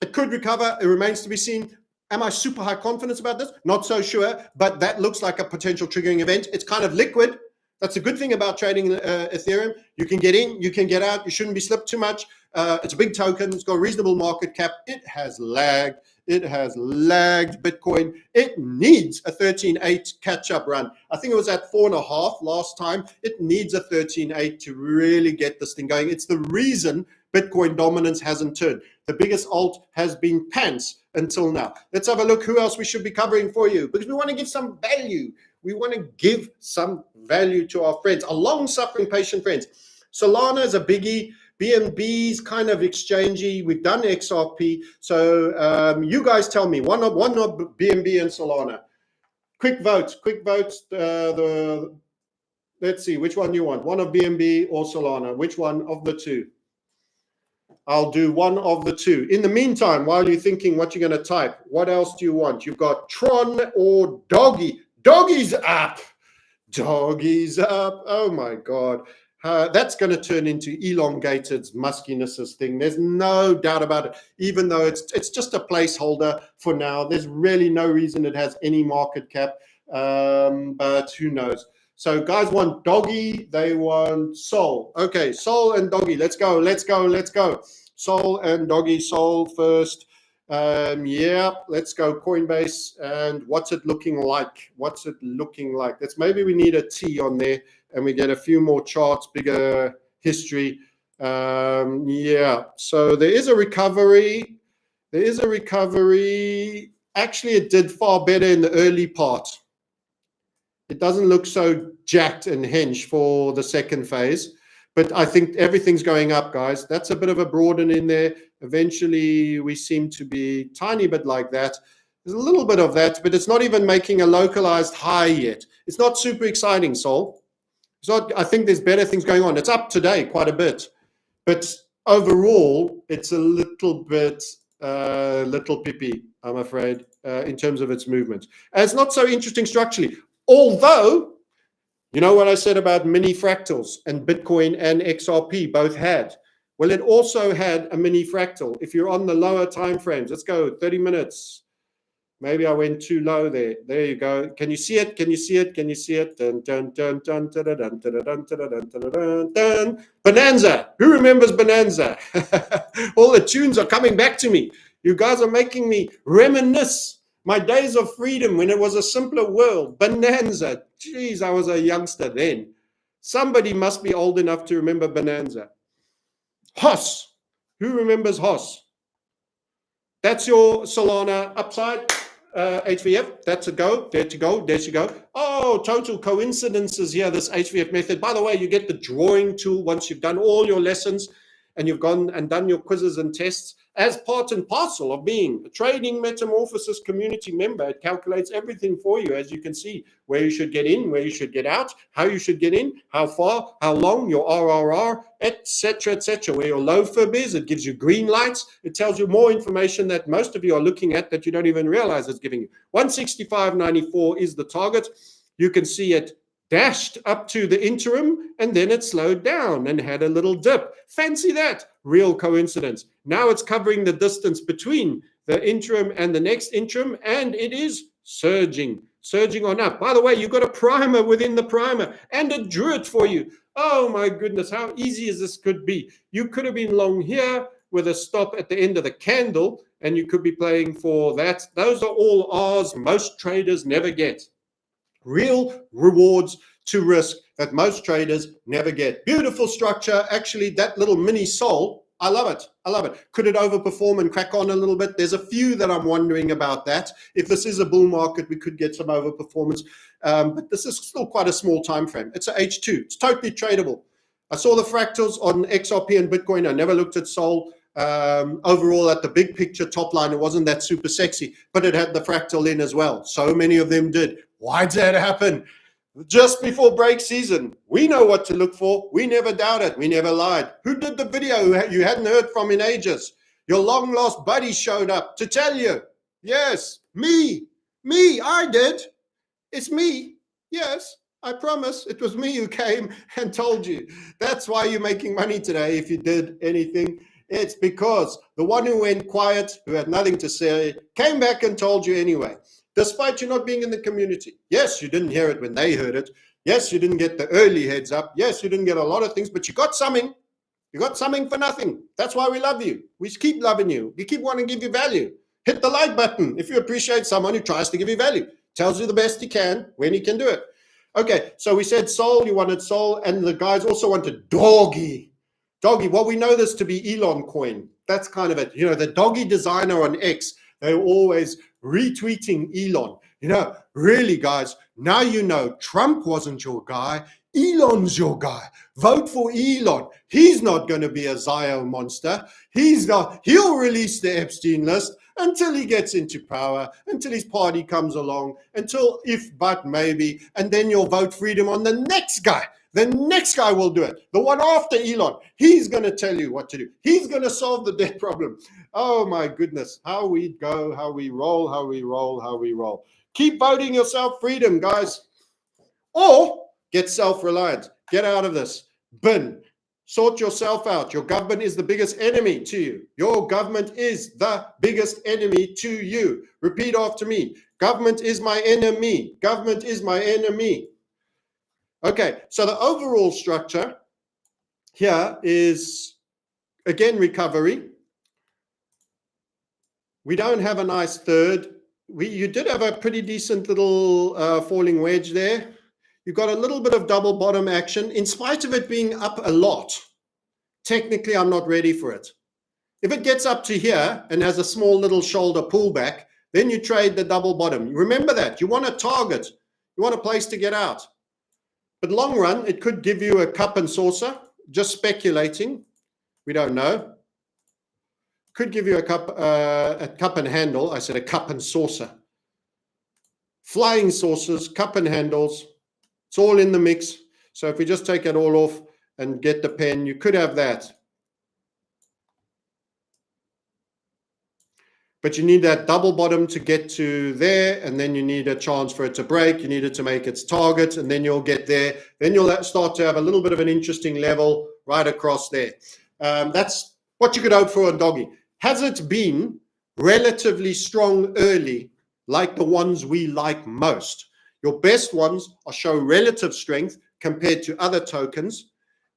It could recover. It remains to be seen. Am I super high confidence about this? Not so sure, but that looks like a potential triggering event. It's kind of liquid. That's a good thing about trading Ethereum. You can get in, you can get out. You shouldn't be slipped too much. It's a big token. It's got a reasonable market cap. It has lagged. It has lagged Bitcoin. It needs a 13.8 catch-up run. I think it was at 4.5 last time. It needs a 13.8 to really get this thing going. It's the reason Bitcoin dominance hasn't turned. The biggest alt has been pants until now. Let's have a look who else we should be covering for you, because we want to give some value. We want to give some value to our friends, our long-suffering, patient friends. Solana is a biggie. BNB's kind of exchangey. We've done XRP. So you guys tell me, one of BNB and Solana. Quick vote. Let's see, which one you want? One of BNB or Solana? Which one of the two? I'll do one of the two. In the meantime, while you're thinking what you're going to type, what else do you want? You've got Tron or Doggy. Doggy's up. Doggy's up. Oh my God. That's going to turn into elongated muskinesses thing. There's no doubt about it. Even though it's just a placeholder for now. There's really no reason it has any market cap. But who knows? So guys want Doggy. They want Sol. Okay, Sol and Doggy. Let's go. Sol and Doggy. Sol first. Yeah, let's go Coinbase. And what's it looking like? That's maybe we need a T on there, and we get a few more charts, bigger history. Yeah, so there is a recovery. Actually, it did far better in the early part. It doesn't look so jacked and hench for the second phase, but I think everything's going up, guys. That's a bit of a broaden in there. Eventually, we seem to be tiny bit like that. There's a little bit of that, but it's not even making a localized high yet. It's not super exciting, Sol. So I think there's better things going on. It's up today quite a bit, but overall, it's a little bit little pippy, I'm afraid, in terms of its movement. And it's not so interesting structurally. Although, you know what I said about mini fractals and Bitcoin and XRP both had? Well, it also had a mini fractal. If you're on the lower time frames, let's go 30 minutes. Maybe I went too low there. There you go. Can you see it? Dun, dun, dun, dun, dun, dun, dun, dun, dun, dun, dun, dun, dun. Bonanza. Who remembers Bonanza? All the tunes are coming back to me. You guys are making me reminisce my days of freedom when it was a simpler world. Bonanza. Jeez, I was a youngster then. Somebody must be old enough to remember Bonanza. Hoss. Who remembers Hoss? That's your Solana upside. HVF, that's a go. There you go. Oh, total coincidences here, this HVF method. By the way, you get the drawing tool once you've done all your lessons and you've gone and done your quizzes and tests as part and parcel of being a Trading Metamorphosis community member. It calculates everything for you, as you can see, where you should get in, where you should get out, how you should get in, how far, how long, your RRR, etc., where your low fib is. It gives you green lights. It tells you more information that most of you are looking at that you don't even realize it's giving you. 165.94 is the target. You can see it dashed up to the interim, and then it slowed down and had a little dip. Fancy that. Real coincidence. Now it's covering the distance between the interim and the next interim, and it is surging on up. By the way, you got a primer within the primer, and it drew it for you. Oh my goodness, how easy as this could be. You could have been long here with a stop at the end of the candle, and you could be playing for that. Those are all R's most traders never get. Real rewards to risk that most traders never get. Beautiful structure. Actually, that little mini Sol, I love it. Could it overperform and crack on a little bit? There's a few that I'm wondering about that. If this is a bull market, we could get some overperformance. But this is still quite a small time frame. It's a H2. It's totally tradable. I saw the fractals on XRP and Bitcoin. I never looked at Sol. Overall, at the big picture top line, it wasn't that super sexy, but it had the fractal in as well. So many of them did. Why did that happen? Just before break season. We know what to look for. We never doubted. We never lied. Who did the video you hadn't heard from in ages? Your long lost buddy showed up to tell you. Yes, me, I did. It's me. Yes, I promise it was me who came and told you. That's why you're making money today. If you did anything, it's because the one who went quiet, who had nothing to say, came back and told you anyway. Despite you not being in the community. Yes, you didn't hear it when they heard it. Yes, you didn't get the early heads up. Yes, you didn't get a lot of things, but you got something. You got something for nothing. That's why we love you. We keep loving you. We keep wanting to give you value. Hit the like button if you appreciate someone who tries to give you value. Tells you the best he can when he can do it. Okay, so we said Sol, you wanted Sol, and the guys also wanted Doggy. Doggy, well, we know this to be Elon coin. That's kind of it. You know, the Doggy designer on X, they're always retweeting Elon. You know, really, guys, now you know Trump wasn't your guy. Elon's your guy. Vote for Elon. He's not going to be a Zio monster. He's not. He'll release the Epstein list until he gets into power, until his party comes along, until if, but, maybe, and then you'll vote freedom on the next guy. The next guy will do it. The one after Elon. He's going to tell you what to do. He's going to solve the debt problem. Oh, my goodness. How we go, how we roll, how we roll, how we roll. Keep voting yourself freedom, guys. Or get self-reliant. Get out of this. Bin. Sort yourself out. Your government is the biggest enemy to you. Your government is the biggest enemy to you. Repeat after me. Government is my enemy. Government is my enemy. Okay, so the overall structure here is, again, recovery. We don't have a nice third. You did have a pretty decent little falling wedge there. You've got a little bit of double bottom action. In spite of it being up a lot, technically I'm not ready for it. If it gets up to here and has a small little shoulder pullback, then you trade the double bottom. Remember that. You want a target. You want a place to get out. But long run, it could give you a cup and saucer. Just speculating. We don't know. Could give you a cup and handle. I said a cup and saucer. Flying saucers, cup and handles. It's all in the mix. So if we just take it all off and get the pen, you could have that. But you need that double bottom to get to there, and then you need a chance for it to break. You need it to make its target, and then you'll get there. Then you'll start to have a little bit of an interesting level right across there. That's what you could hope for on Doggy. Has it been relatively strong early, like the ones we like most? Your best ones are show relative strength compared to other tokens.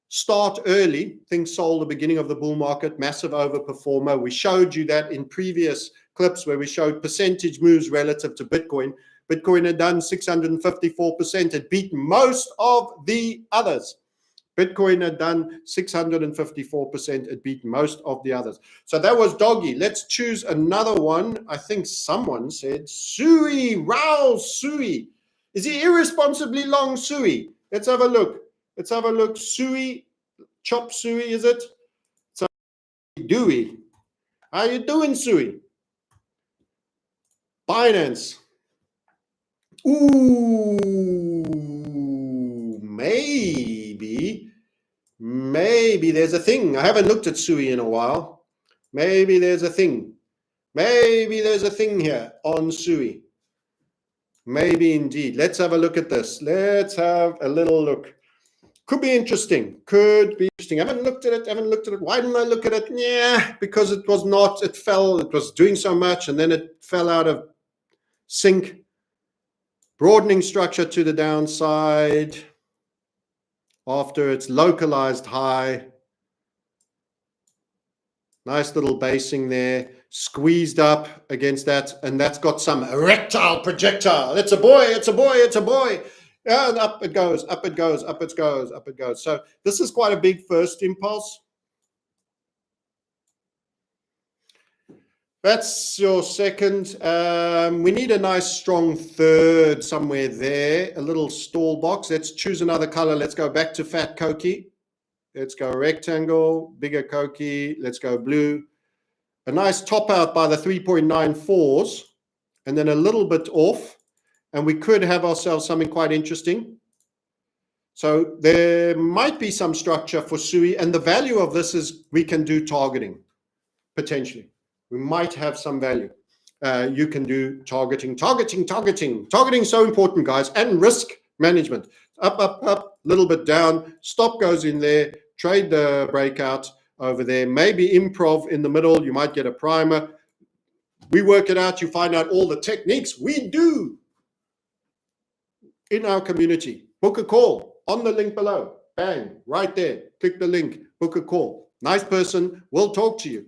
Start early. Think Sol, the beginning of the bull market, massive overperformer. We showed you that in previous clips where we showed percentage moves relative to Bitcoin. Bitcoin had done 654%. It beat most of the others. Bitcoin had done 654%. It beat most of the others. So that was Doggy. Let's choose another one. I think someone said Sui, Raul Sui. Is he irresponsibly long, Sui? Let's have a look. Let's have a look. Sui, Chop Sui, is it? So, Dewey. How you doing, Sui? Binance. Ooh, maybe there's a thing. I haven't looked at Sui in a while. Maybe there's a thing. Maybe there's a thing here on Sui. Maybe indeed. Let's have a look at this. Let's have a little look. Could be interesting. Could be interesting. I haven't looked at it. Why didn't I look at it? Yeah, because it was not. It fell. It was doing so much, and then it fell out of sync. Broadening structure to the downside after its localized high. Nice little basing there. Squeezed up against that, and that's got some erectile projectile. It's a boy. It's a boy. It's a boy. And up it goes, up it goes, up it goes, up it goes. So this is quite a big first impulse. That's your second. We need a nice strong third somewhere there, a little stall box. Let's choose another color. Let's go back to fat Koki. Let's go rectangle, bigger Koki. Let's go blue. A nice top out by the 3.94s, and then a little bit off. And we could have ourselves something quite interesting. So there might be some structure for Sui, and the value of this is we can do targeting, potentially. We might have some value. You can do targeting. Targeting is so important, guys, and risk management. Up, up, up, little bit down. Stop goes in there. Trade the breakout over there. Maybe improv in the middle. You might get a primer. We work it out. You find out all the techniques we do in our community. book a call on the link below. Bang, right there. Click the link, book a call. Nice person will talk to you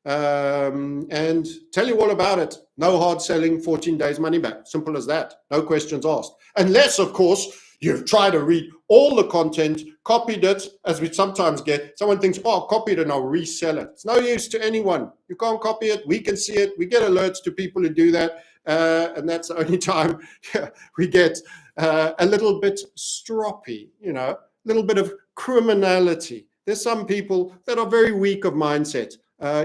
and tell you all about it. No hard selling, 14 days money back. Simple as that. No questions asked. Unless, of course, you've tried to read all the content, copied it, as we sometimes get. Someone thinks, oh, copy it and I'll resell it. It's no use to anyone. You can't copy it. We can see it. We get alerts to people who do that. And that's the only time we get a little bit stroppy, a little bit of criminality. There's some people that are very weak of mindset.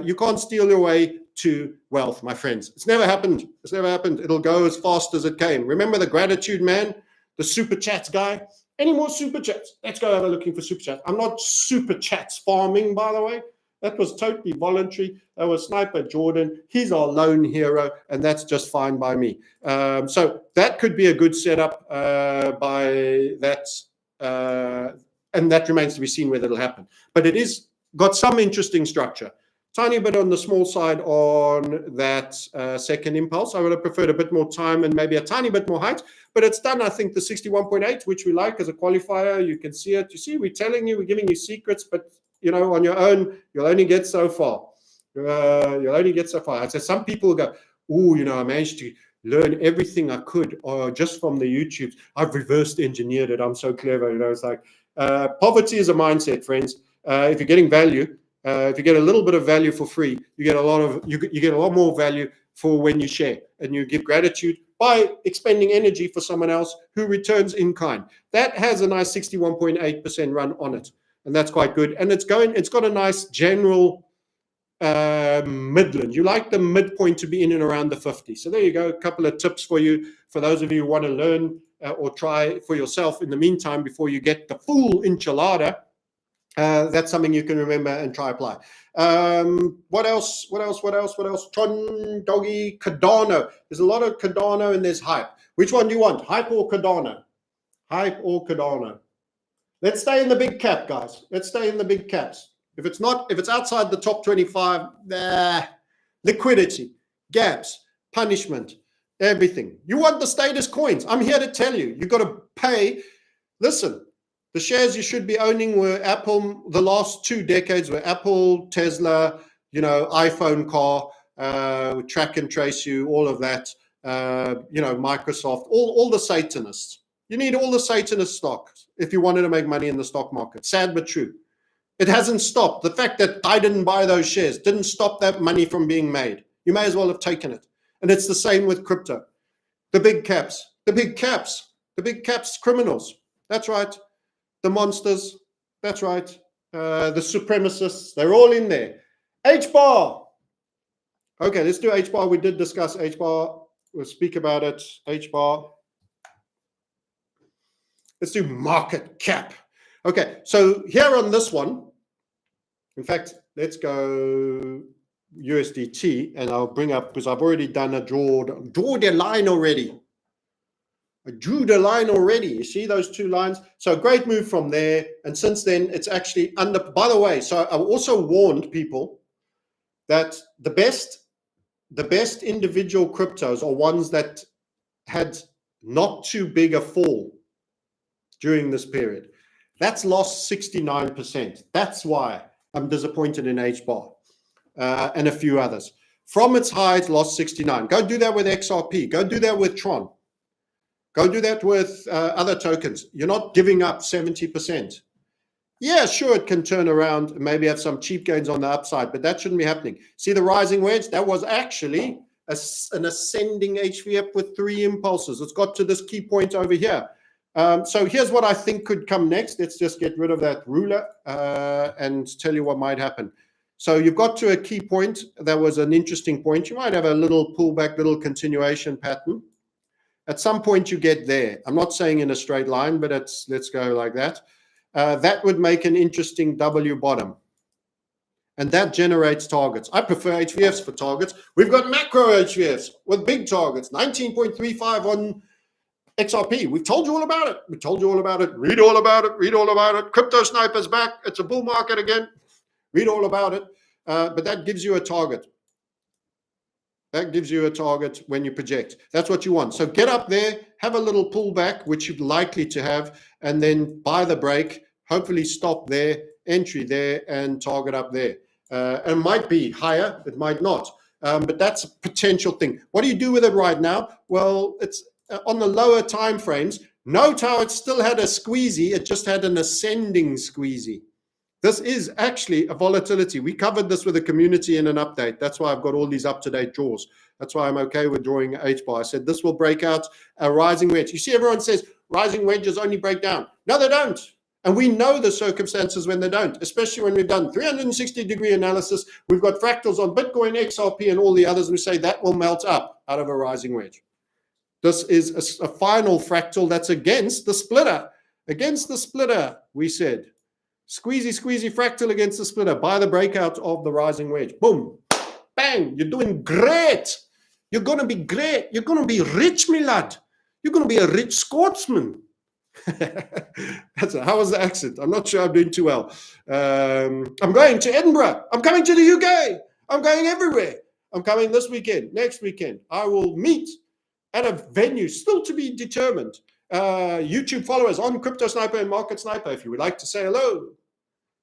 You can't steal your way to wealth, my friends. It's never happened. It's never happened. It'll go as fast as it came. Remember the gratitude man, the super chats guy? Any more super chats? Let's go have a looking for super chats. I'm not super chats farming, by the way. That was totally voluntary. That was Sniper Jordan. He's our lone hero, and that's just fine by me. So that could be a good setup by that. And that remains to be seen whether it'll happen. But it is got some interesting structure. Tiny bit on the small side on that second impulse. I would have preferred a bit more time and maybe a tiny bit more height. But it's done, I think, the 61.8, which we like as a qualifier. You can see it. You see, we're telling you, we're giving you secrets, but on your own, you'll only get so far. You'll only get so far. I say some people go, oh, I managed to learn everything I could just from the YouTubes. I've reversed engineered it. I'm so clever. It's like poverty is a mindset, friends. If you're getting value, if you get a little bit of value for free, you get a lot more value for when you share and you give gratitude by expending energy for someone else who returns in kind. That has a nice 61.8% run on it, and that's quite good. And it's got a nice general midland. You like the midpoint to be in and around the 50. So there you go. A couple of tips for you, for those of you who want to learn or try for yourself in the meantime before you get the full enchilada. That's something you can remember and try apply. What else? Tron, Doggy, Cardano. There's a lot of Cardano and there's hype. Which one do you want? Hype or Cardano? Hype or Cardano? Let's stay in the big cap, guys. Let's stay in the big caps. If it's outside the top 25, liquidity, gaps, punishment, everything. You want the status coins. I'm here to tell you. You got to pay. Listen. The shares you should be owning were Apple. The last 2 decades were Apple, Tesla, iPhone car, track and trace you, all of that, Microsoft, all the Satanists. You need all the Satanist stocks if you wanted to make money in the stock market. Sad but true. It hasn't stopped. The fact that I didn't buy those shares didn't stop that money from being made. You may as well have taken it. And it's the same with crypto. The big caps, criminals. That's right. The monsters, that's right. The supremacists, they're all in there. H-bar. Okay, let's do H-bar. We did discuss H-bar. We'll speak about it. H-bar. Let's do market cap. Okay, so here on this one, in fact, let's go USDT, and I'll bring up, because I've already done a draw the line already. I drew the line already. You see those 2 lines? So great move from there. And since then, it's actually under. By the way, so I also warned people that the best individual cryptos are ones that had not too big a fall during this period. That's lost 69%. That's why I'm disappointed in H-bar and a few others. From its high, it lost 69. Go do that with XRP. Go do that with Tron. Go do that with other tokens. You're not giving up 70%. Yeah, sure, it can turn around and maybe have some cheap gains on the upside, but that shouldn't be happening. See the rising wedge? That was actually an ascending HVF with 3 impulses. It's got to this key point over here. So here's what I think could come next. Let's just get rid of that ruler and tell you what might happen. So you've got to a key point. That was an interesting point. You might have a little pullback, little continuation pattern. At some point you get there. I'm not saying in a straight line, but let's go like that. That would make an interesting W bottom. And that generates targets. I prefer HVFs for targets. We've got macro HVFs with big targets, 19.35 on XRP. We've told you all about it. We told you all about it. Read all about it. Read all about it. Crypto Sniper's back. It's a bull market again. Read all about it. But that gives you a target. That gives you a target when you project. That's what you want. So get up there, have a little pullback, which you're likely to have, and then buy the break, hopefully stop there, entry there, and target up there. It might be higher, it might not, but that's a potential thing. What do you do with it right now? Well, it's on the lower time frames. Note how it still had a squeezy, it just had an ascending squeezy. This is actually a volatility. We covered this with the community in an update. That's why I've got all these up-to-date draws. That's why I'm okay with drawing H-bar. I said this will break out a rising wedge. You see, everyone says rising wedges only break down. No, they don't. And we know the circumstances when they don't, especially when we've done 360-degree analysis. We've got fractals on Bitcoin, XRP, and all the others. We say that will melt up out of a rising wedge. This is a final fractal that's against the splitter. Against the splitter, we said. Squeezy, squeezy fractal against the splitter. Buy the breakout of the rising wedge. Boom. Bang. You're doing great. You're going to be great. You're going to be rich, my lad. You're going to be a rich Scotsman. How was the accent? I'm not sure I'm doing too well. I'm going to Edinburgh. I'm coming to the UK. I'm going everywhere. I'm coming this weekend, next weekend. I will meet at a venue still to be determined. YouTube followers on Crypto Sniper and Market Sniper, if you would like to say hello.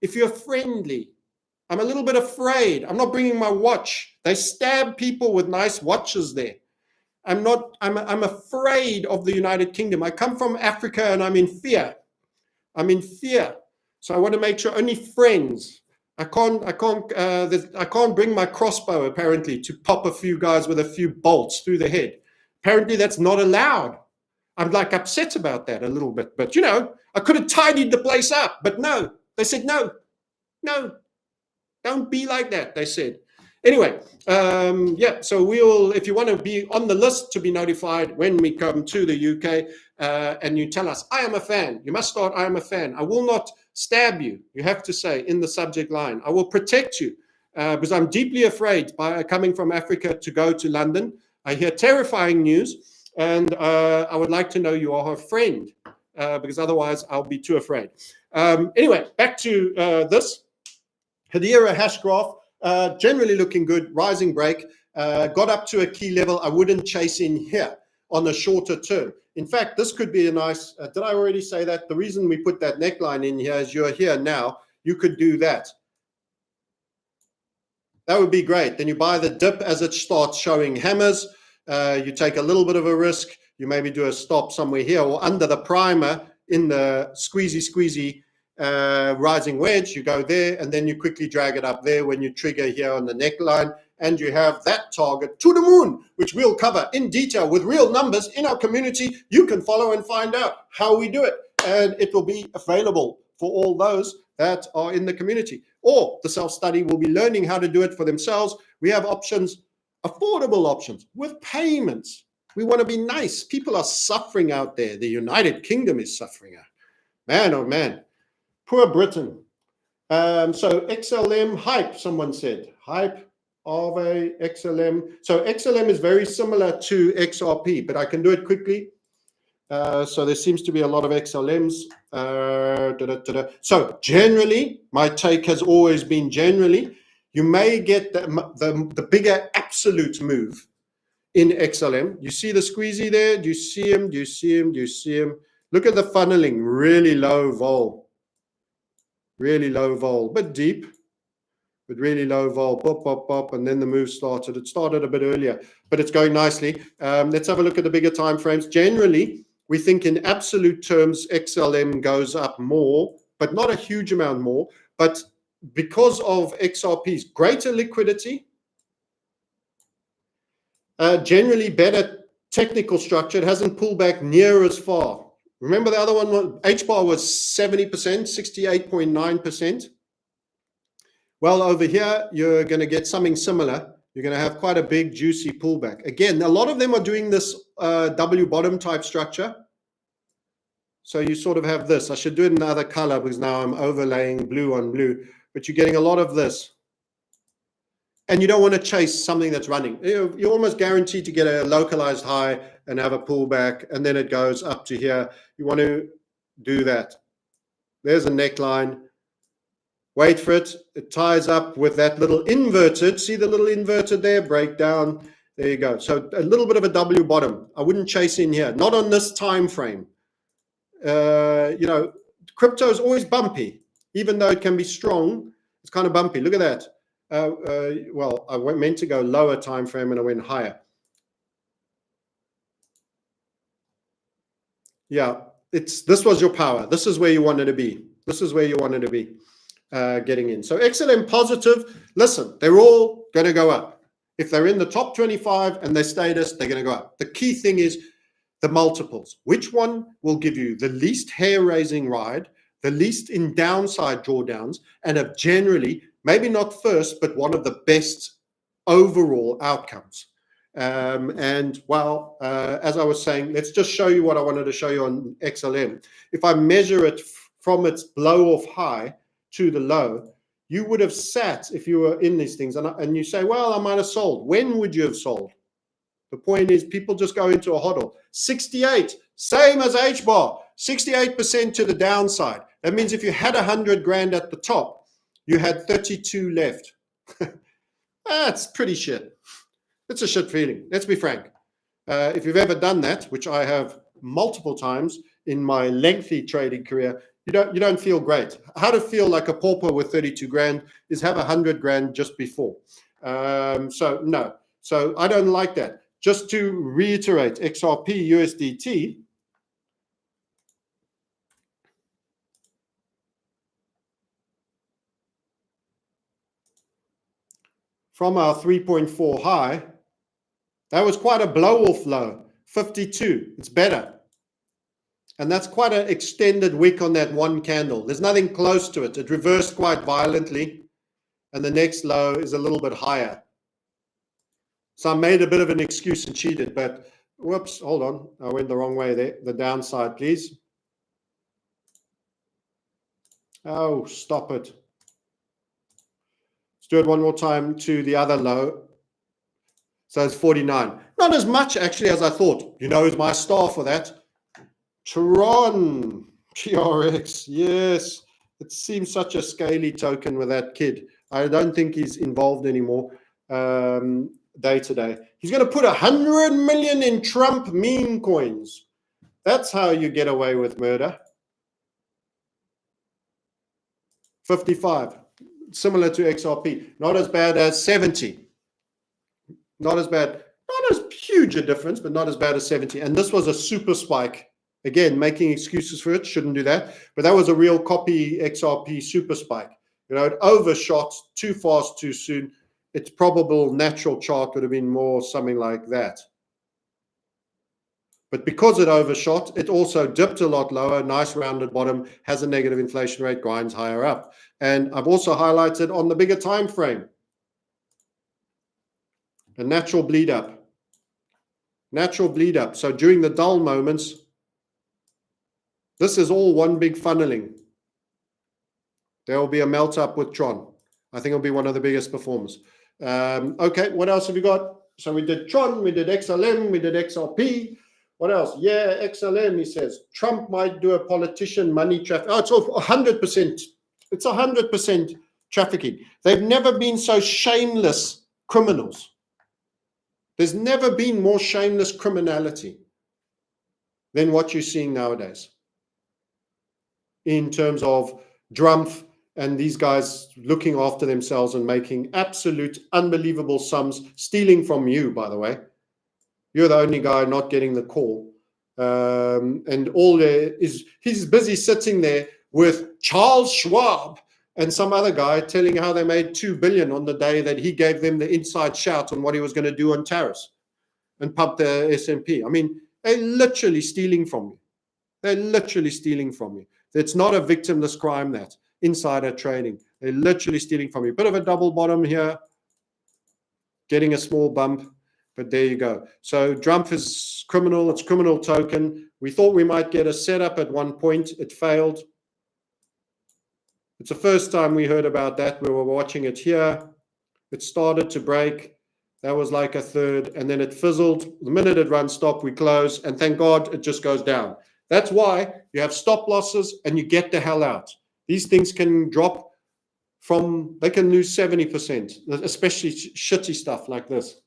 If you're friendly, I'm a little bit afraid. I'm not bringing my watch. They stab people with nice watches there. I'm afraid of the United Kingdom. I come from Africa and I'm in fear. I'm in fear. So I want to make sure only friends. I can't bring my crossbow apparently to pop a few guys with a few bolts through the head. Apparently that's not allowed. I'm like upset about that a little bit, but you know, I could have tidied the place up, but no, they said, no, don't be like that. They said, anyway, yeah, so we'll, if you want to be on the list to be notified when we come to the UK and you tell us, I am a fan, you must start, I am a fan. I will not stab you. You have to say in the subject line, I will protect you because I'm deeply afraid by coming from Africa to go to London. I hear terrifying news. And I would like to know you are a friend because otherwise I'll be too afraid. Anyway, back to this. Hedera hash graph, generally looking good, rising break, got up to a key level. I wouldn't chase in here on a shorter term. In fact, this could be a nice, did I already say that? The reason we put that neckline in here is you're here now, you could do that. That would be great. Then you buy the dip as it starts showing hammers. You take a little bit of a risk. You maybe do a stop somewhere here or under the primer in the squeezy rising wedge. You go there and then you quickly drag it up there when you trigger here on the neckline, and you have that target to the moon, which we'll cover in detail with real numbers in our community. You can follow and find out how we do it, and it will be available for all those that are in the community, or the self-study will be learning how to do it for themselves. We have options, affordable options with payments. We want to be nice. People are suffering out there. The United Kingdom is suffering. Man, oh man. Poor Britain. So XLM hype, someone said. Hype of a XLM. So XLM is very similar to XRP, but I can do it quickly. So there seems to be a lot of XLMs. So generally, my take has always been generally, you may get the bigger absolute move in XLM. You see the squeezy there? Do you see him? Do you see him? Do you see him? Look at the funneling, really low vol. Really low vol, but deep, but really low vol, pop, pop, pop, and then the move started. It started a bit earlier, but it's going nicely. Let's have a look at the bigger time frames. Generally, we think in absolute terms, XLM goes up more, but not a huge amount more. But because of XRP's greater liquidity, generally better technical structure, it hasn't pulled back near as far. Remember the other one, H-bar was 70%, 68.9%. Well, over here, you're going to get something similar. You're going to have quite a big, juicy pullback. Again, a lot of them are doing this W bottom type structure. So you sort of have this. I should do it in another color because now I'm overlaying blue on blue. But you're getting a lot of this. And you don't want to chase something that's running. You're almost guaranteed to get a localized high and have a pullback, and then it goes up to here. You want to do that. There's a neckline. Wait for it. It ties up with that little inverted. See the little inverted there? Break down. There you go. So a little bit of a W bottom. I wouldn't chase in here, not on this time frame. You know, crypto is always bumpy, even though it can be strong. It's kind of bumpy. Look at that. Well, I meant to go lower time frame and I went higher. Yeah, this was your power. This is where you wanted to be. This is where you wanted to be getting in. So XLM positive. Listen, they're all going to go up. If they're in the top 25 and they status, they're going to go up. The key thing is the multiples. Which one will give you the least hair-raising ride, the least in downside drawdowns, and have generally, maybe not first, but one of the best overall outcomes. And well, as I was saying, let's just show you what I wanted to show you on XLM. If I measure it from its blow off high to the low, you would have sat, if you were in these things, and you say, well, I might have sold. When would you have sold? The point is, people just go into a hodl. 68, same as H-bar, 68% to the downside. That means if you had 100 grand at the top, you had 32 left. That's pretty shit. It's a shit feeling. Let's be frank. If you've ever done that, which I have multiple times in my lengthy trading career, you don't feel great. How to feel like a pauper with 32 grand is have 100 grand just before. So no. So I don't like that. Just to reiterate, XRP USDT, from our 3.4 high, that was quite a blow-off low, 52. It's better. And that's quite an extended wick on that one candle. There's nothing close to it. It reversed quite violently. And the next low is a little bit higher. So I made a bit of an excuse and cheated. But whoops, hold on. I went the wrong way there. The downside, please. Oh, stop it. Let's do it one more time to the other low. So it's 49. Not as much, actually, as I thought. You know who's my star for that? Tron, TRX, yes. It seems such a scaly token with that kid. I don't think he's involved anymore day to day. He's going to put 100 million in Trump meme coins. That's how you get away with murder. 55, similar to XRP. Not as bad as 70. Not as bad. Not as huge a difference, but not as bad as 70. And this was a super spike. Again, making excuses for it, shouldn't do that. But that was a real copy XRP super spike. You know, it overshot too fast, too soon. Its probable natural chart would have been more something like that. But because it overshot, it also dipped a lot lower, nice rounded bottom, has a negative inflation rate, grinds higher up. And I've also highlighted on the bigger time frame, a natural bleed up. Natural bleed up. So during the dull moments, this is all one big funneling. There will be a melt up with Tron. I think it'll be one of the biggest performers. Okay, what else have we got? So we did Tron, we did XLM, we did XRP. What else? Yeah, XLM, he says. Trump might do a politician money traffic. Oh, it's 100%. It's 100% trafficking. They've never been so shameless criminals. There's never been more shameless criminality than what you're seeing nowadays, in terms of Drumpf and these guys looking after themselves and making absolute unbelievable sums, stealing from you, by the way. You're the only guy not getting the call. And all there is, he's busy sitting there with Charles Schwab and some other guy telling how they made 2 billion on the day that he gave them the inside shout on what he was going to do on tariffs and pump the S&P. I mean, they're literally stealing from you. They're literally stealing from you. It's not a victimless crime, that insider trading. They're literally stealing from you. Bit of a double bottom here, getting a small bump, but there you go. So Trump is criminal. It's criminal token. We thought we might get a setup at one point. It failed. It's the first time we heard about that. We were watching it here. It started to break. That was like a third, and then it fizzled. The minute it runs stop, we close, and thank God it just goes down. That's why you have stop losses and you get the hell out. These things can drop from, they can lose 70%, especially shitty stuff like this.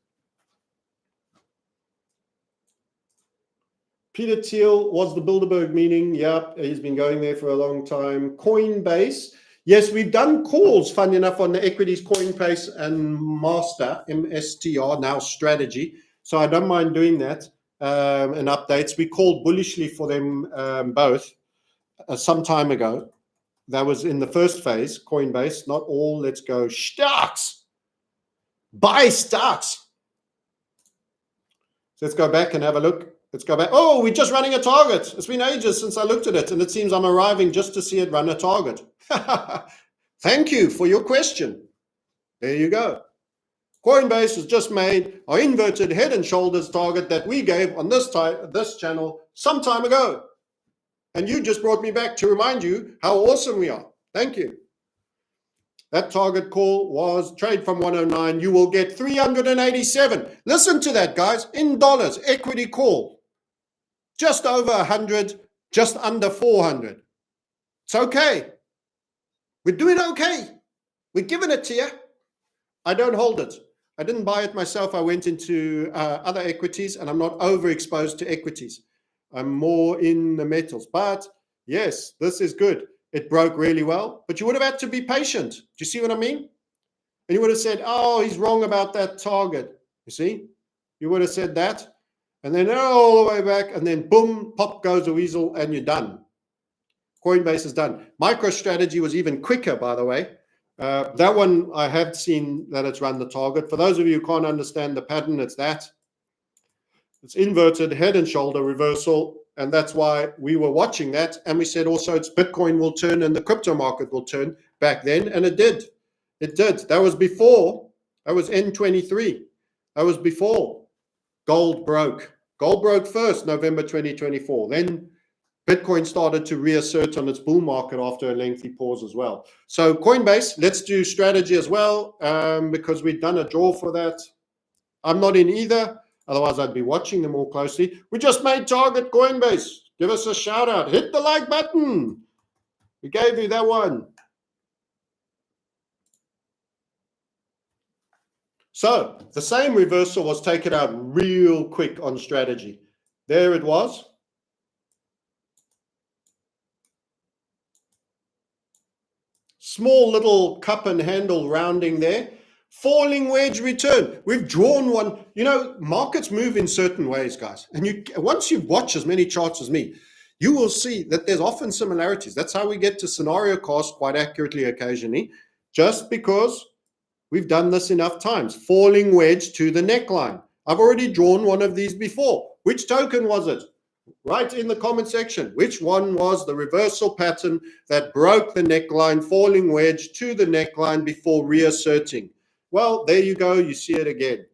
Peter Thiel was the Bilderberg meeting. Yep, he's been going there for a long time. Coinbase. Yes, we've done calls, fun enough, on the equities, Coinbase and MSTR, now strategy. So I don't mind doing that, and updates. We called bullishly for them both some time ago. That was in the first phase, Coinbase, not all. Let's go stocks. Buy stocks. So let's go back and have a look. Let's go back. Oh, we're just running a target. It's been ages since I looked at it, and it seems I'm arriving just to see it run a target. Thank you for your question. There you go. Coinbase has just made our inverted head and shoulders target that we gave on this channel some time ago. And you just brought me back to remind you how awesome we are. Thank you. That target call was trade from 109. You will get 387. Listen to that, guys. In dollars, equity call. Just over 100, just under 400. It's okay. We're doing okay. We're giving it to you. I don't hold it. I didn't buy it myself. I went into other equities, and I'm not overexposed to equities. I'm more in the metals. But yes, this is good. It broke really well, but you would have had to be patient. Do you see what I mean? And you would have said, oh, he's wrong about that target. You see? You would have said that. And then all the way back, and then boom, pop goes a weasel, and you're done. Coinbase is done. MicroStrategy was even quicker, by the way. That one, I have seen that it's run the target. For those of you who can't understand the pattern, it's that. It's inverted head and shoulder reversal. And that's why we were watching that. And we said also it's Bitcoin will turn and the crypto market will turn back then. And it did. It did. That was before. That was N23. That was before gold broke. Gold broke first, November 2024. Then Bitcoin started to reassert on its bull market after a lengthy pause as well. So Coinbase, let's do strategy as well, because we've done a draw for that. I'm not in either. Otherwise, I'd be watching them more closely. We just made target Coinbase. Give us a shout out. Hit the like button. We gave you that one. So the same reversal was taken out real quick on strategy. There it was. Small little cup and handle rounding there. Falling wedge return. We've drawn one. You know, markets move in certain ways, guys. And once you watch as many charts as me, you will see that there's often similarities. That's how we get to scenario cast quite accurately occasionally, just because we've done this enough times. Falling wedge to the neckline. I've already drawn one of these before. Which token was it? Write in the comment section. Which one was the reversal pattern that broke the neckline, falling wedge to the neckline before reasserting? Well, there you go. You see it again.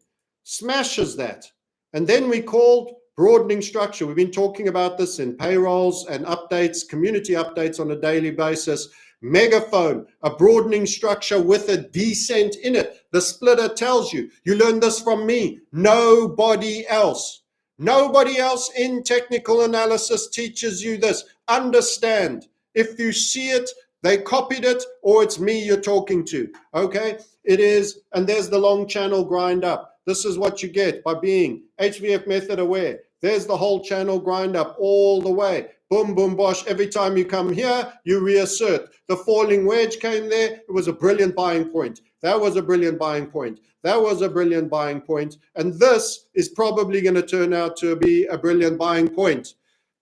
Smashes that. And then we called broadening structure. We've been talking about this in payrolls and updates, community updates on a daily basis. Megaphone, a broadening structure with a descent in it. The splitter tells you. You learned this from me. Nobody else. Nobody else in technical analysis teaches you this. Understand. If you see it, they copied it, or it's me you're talking to. Okay? It is, and there's the long channel grind up. This is what you get by being HVF method aware. There's the whole channel grind up all the way. Boom, boom, bosh. Every time you come here, you reassert. The falling wedge came there. It was a brilliant buying point. That was a brilliant buying point. That was a brilliant buying point. And this is probably going to turn out to be a brilliant buying point.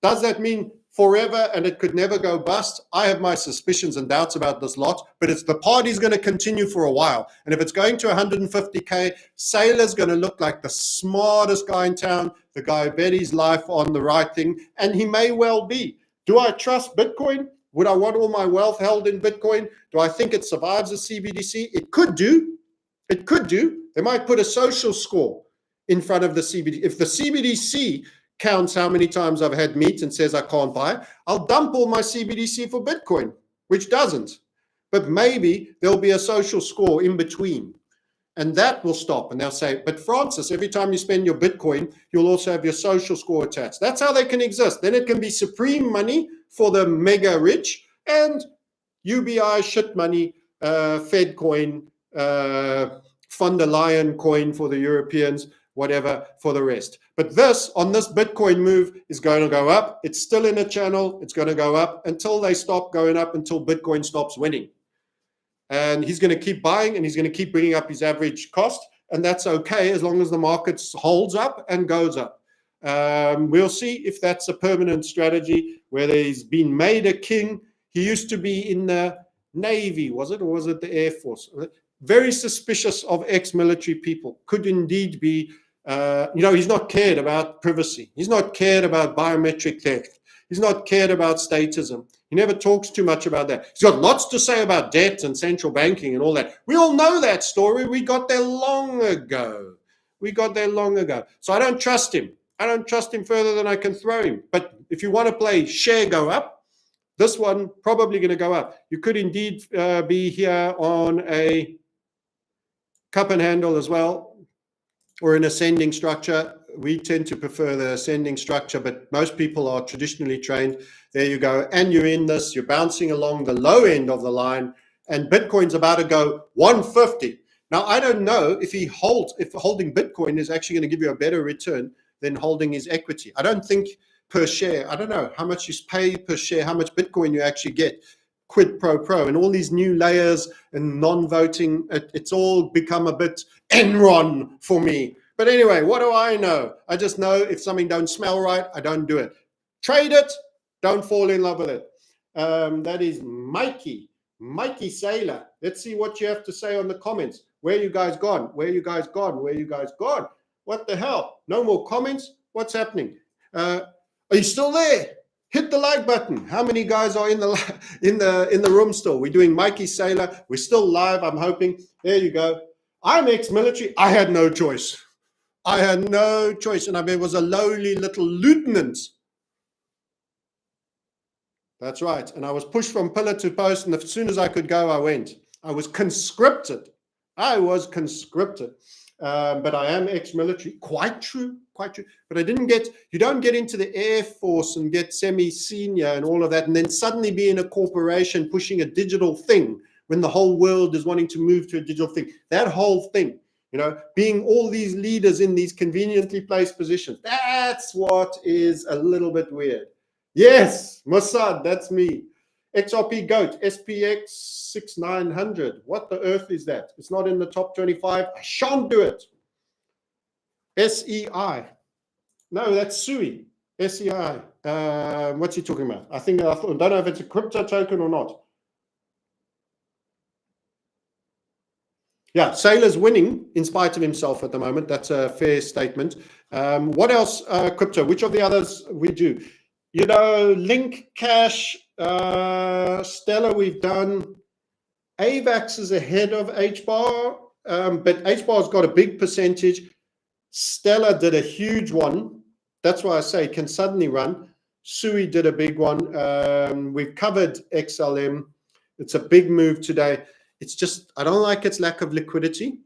Does that mean forever and it could never go bust? I have my suspicions and doubts about this lot, but it's the party's going to continue for a while. And if it's going to 150K, Saylor's going to look like the smartest guy in town, the guy who bet his life on the right thing, and he may well be. Do I trust Bitcoin? Would I want all my wealth held in Bitcoin? Do I think it survives a CBDC? It could do. It could do. They might put a social score in front of the CBDC. If the CBDC counts how many times I've had meat and says I can't buy, I'll dump all my CBDC for Bitcoin, which doesn't. But maybe there'll be a social score in between, and that will stop. And they'll say, but Francis, every time you spend your Bitcoin, you'll also have your social score attached. That's how they can exist. Then it can be supreme money for the mega rich and UBI shit money, Fed coin, von der Leyen coin for the Europeans, whatever for the rest. But this, on this Bitcoin move, is going to go up. It's still in a channel. It's going to go up until they stop going up, until Bitcoin stops winning. And he's going to keep buying, and he's going to keep bringing up his average cost. And that's okay as long as the market holds up and goes up. We'll see if that's a permanent strategy, whether he's been made a king. He used to be in the Navy, was it? Or was it the Air Force? Very suspicious of ex-military people. Could indeed be, he's not cared about privacy. He's not cared about biometric theft. He's not cared about statism. He never talks too much about that. He's got lots to say about debt and central banking and all that. We all know that story. We got there long ago. So I don't trust him. I don't trust him further than I can throw him. But if you want to play share go up, this one probably going to go up. You could indeed be here on a cup and handle as well, or an ascending structure. We tend to prefer the ascending structure, but most people are traditionally trained. There you go. And you're in this, you're bouncing along the low end of the line, and Bitcoin's about to go 150. Now, I don't know if if holding Bitcoin is actually going to give you a better return than holding his equity. I don't think per share. I don't know how much you pay per share, how much Bitcoin you actually get. Quid pro quo, and all these new layers and non-voting, it's all become a bit Enron for me. But anyway, what do I know? I just know if something don't smell right, I don't do it. Trade it, don't fall in love with it. That is Mikey Sailor. Let's see what you have to say on the comments. Where you guys gone? Where you guys gone? What the hell? No more comments? What's happening? Are you still there? Hit the like button. How many guys are in the room still? We're doing Mikey Sailor. We're still live, I'm hoping. There you go. I'm ex-military. I had no choice. And I was a lowly little lieutenant. That's right. And I was pushed from pillar to post, and as soon as I could go, I went. I was conscripted. But I am ex-military. Quite true. But you don't get into the Air Force and get semi-senior and all of that, and then suddenly be in a corporation pushing a digital thing when the whole world is wanting to move to a digital thing. That whole thing, being all these leaders in these conveniently placed positions, that's what is a little bit weird. Yes, Mossad, that's me. XRP GOAT, SPX 6900. What the earth is that? It's not in the top 25. I shan't do it. SEI. No, that's SUI. SEI. What's he talking about? I don't know if it's a crypto token or not. Yeah, Sailor's winning in spite of himself at the moment. That's a fair statement. What else? Crypto. Which of the others we do? Link, Cash, Stellar we've done. AVAX is ahead of HBAR, but HBAR's got a big percentage. Stellar did a huge one. That's why I say it can suddenly run. SUI did a big one. We've covered XLM. It's a big move today. It's just, I don't like its lack of liquidity.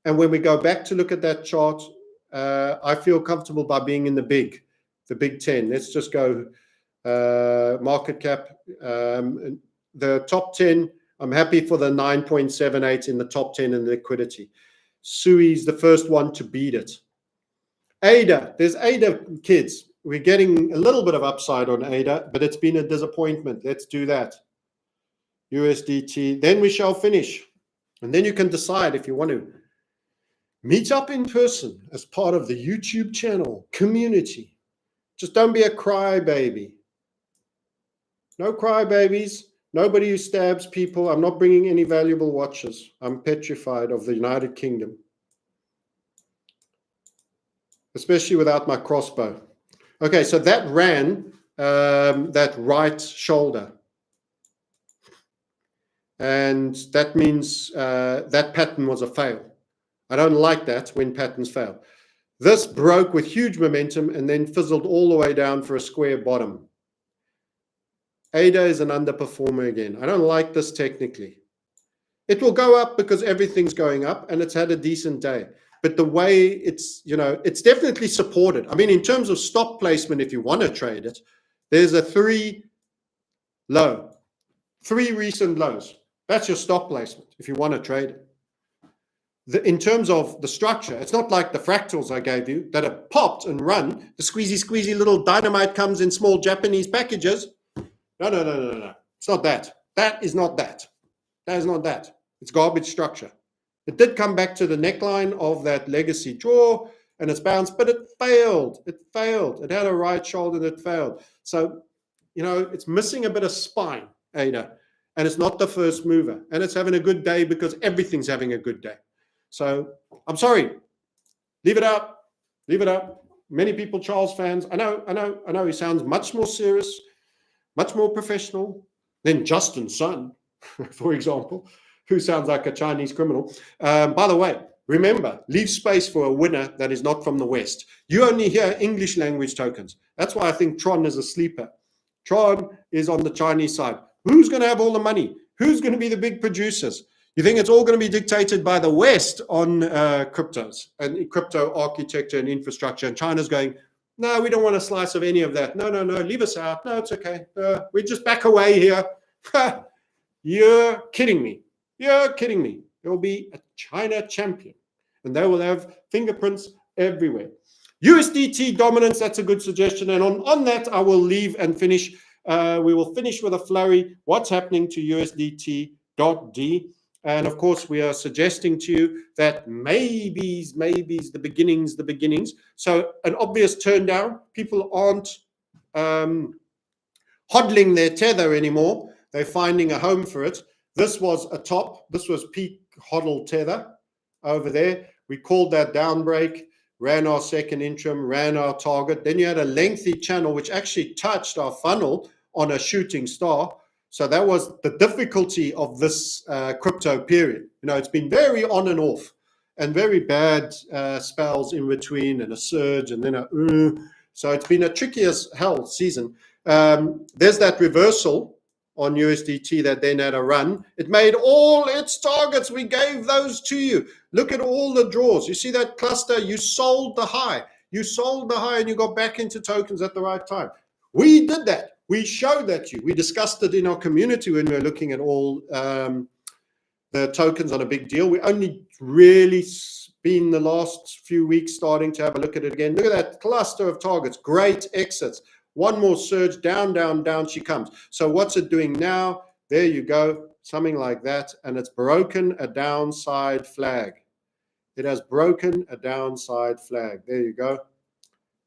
And when we go back to look at that chart, I feel comfortable by being in the big 10. Let's just go market cap. The top 10, I'm happy for the 9.78 in the top 10 in liquidity. SUI's the first one to beat it. ADA, there's ADA kids. We're getting a little bit of upside on ADA, but it's been a disappointment. Let's do that. USDT, then we shall finish. And then you can decide if you want to meet up in person as part of the YouTube channel community. Just don't be a crybaby. No crybabies. Nobody who stabs people. I'm not bringing any valuable watches. I'm petrified of the United Kingdom. Especially without my crossbow. Okay, so that ran that right shoulder. And that means that pattern was a fail. I don't like that when patterns fail. This broke with huge momentum and then fizzled all the way down for a square bottom. ADA is an underperformer again. I don't like this technically. It will go up because everything's going up and it's had a decent day. But the way it's, it's definitely supported. I mean, in terms of stop placement, if you want to trade it, there's a 3 recent lows. That's your stop placement if you want to trade it. in terms of the structure, it's not like the fractals I gave you that have popped and run. The squeezy little dynamite comes in small Japanese packages. No. It's not that. That is not that. That is not that. It's garbage structure. It did come back to the neckline of that legacy draw and it's bounced, but it failed. It failed. It had a right shoulder that failed. So, it's missing a bit of spine, Ada. And it's not the first mover. And it's having a good day because everything's having a good day. So I'm sorry. Leave it out. Leave it out. Many people, Charles fans. I know. He sounds much more serious, much more professional than Justin Sun, for example, who sounds like a Chinese criminal. By the way, remember, leave space for a winner that is not from the West. You only hear English language tokens. That's why I think Tron is a sleeper. Tron is on the Chinese side. Who's going to have all the money? Who's going to be the big producers? You think it's all going to be dictated by the West on cryptos and crypto architecture and infrastructure? And China's going, no, we don't want a slice of any of that. No, leave us out. No, it's okay. We just back away here. You're kidding me. You're kidding me. There will be a China champion, and they will have fingerprints everywhere. USDT dominance, that's a good suggestion. And on that, I will leave and finish. We will finish with a flurry. What's happening to USDT.D? And of course, we are suggesting to you that maybe the beginnings. So an obvious turn down. People aren't hodling their tether anymore. They're finding a home for it. This was a top. This was peak hodl tether over there. We called that down break, ran our second interim, ran our target. Then you had a lengthy channel, which actually touched our funnel on a shooting star. So that was the difficulty of this crypto period. It's been very on and off and very bad spells in between and a surge and then so it's been a tricky as hell season. There's that reversal on USDT that then had a run. It made all its targets. We gave those to you. Look at all the draws. You see that cluster? You sold the high. You sold the high and you got back into tokens at the right time. We did that. We showed that to you. We discussed it in our community when we were looking at all the tokens on a big deal. We only really been the last few weeks starting to have a look at it again. Look at that cluster of targets. Great exits. One more surge, down she comes. So what's it doing now? There you go, something like that. And it's broken a downside flag. It has broken a downside flag. There you go.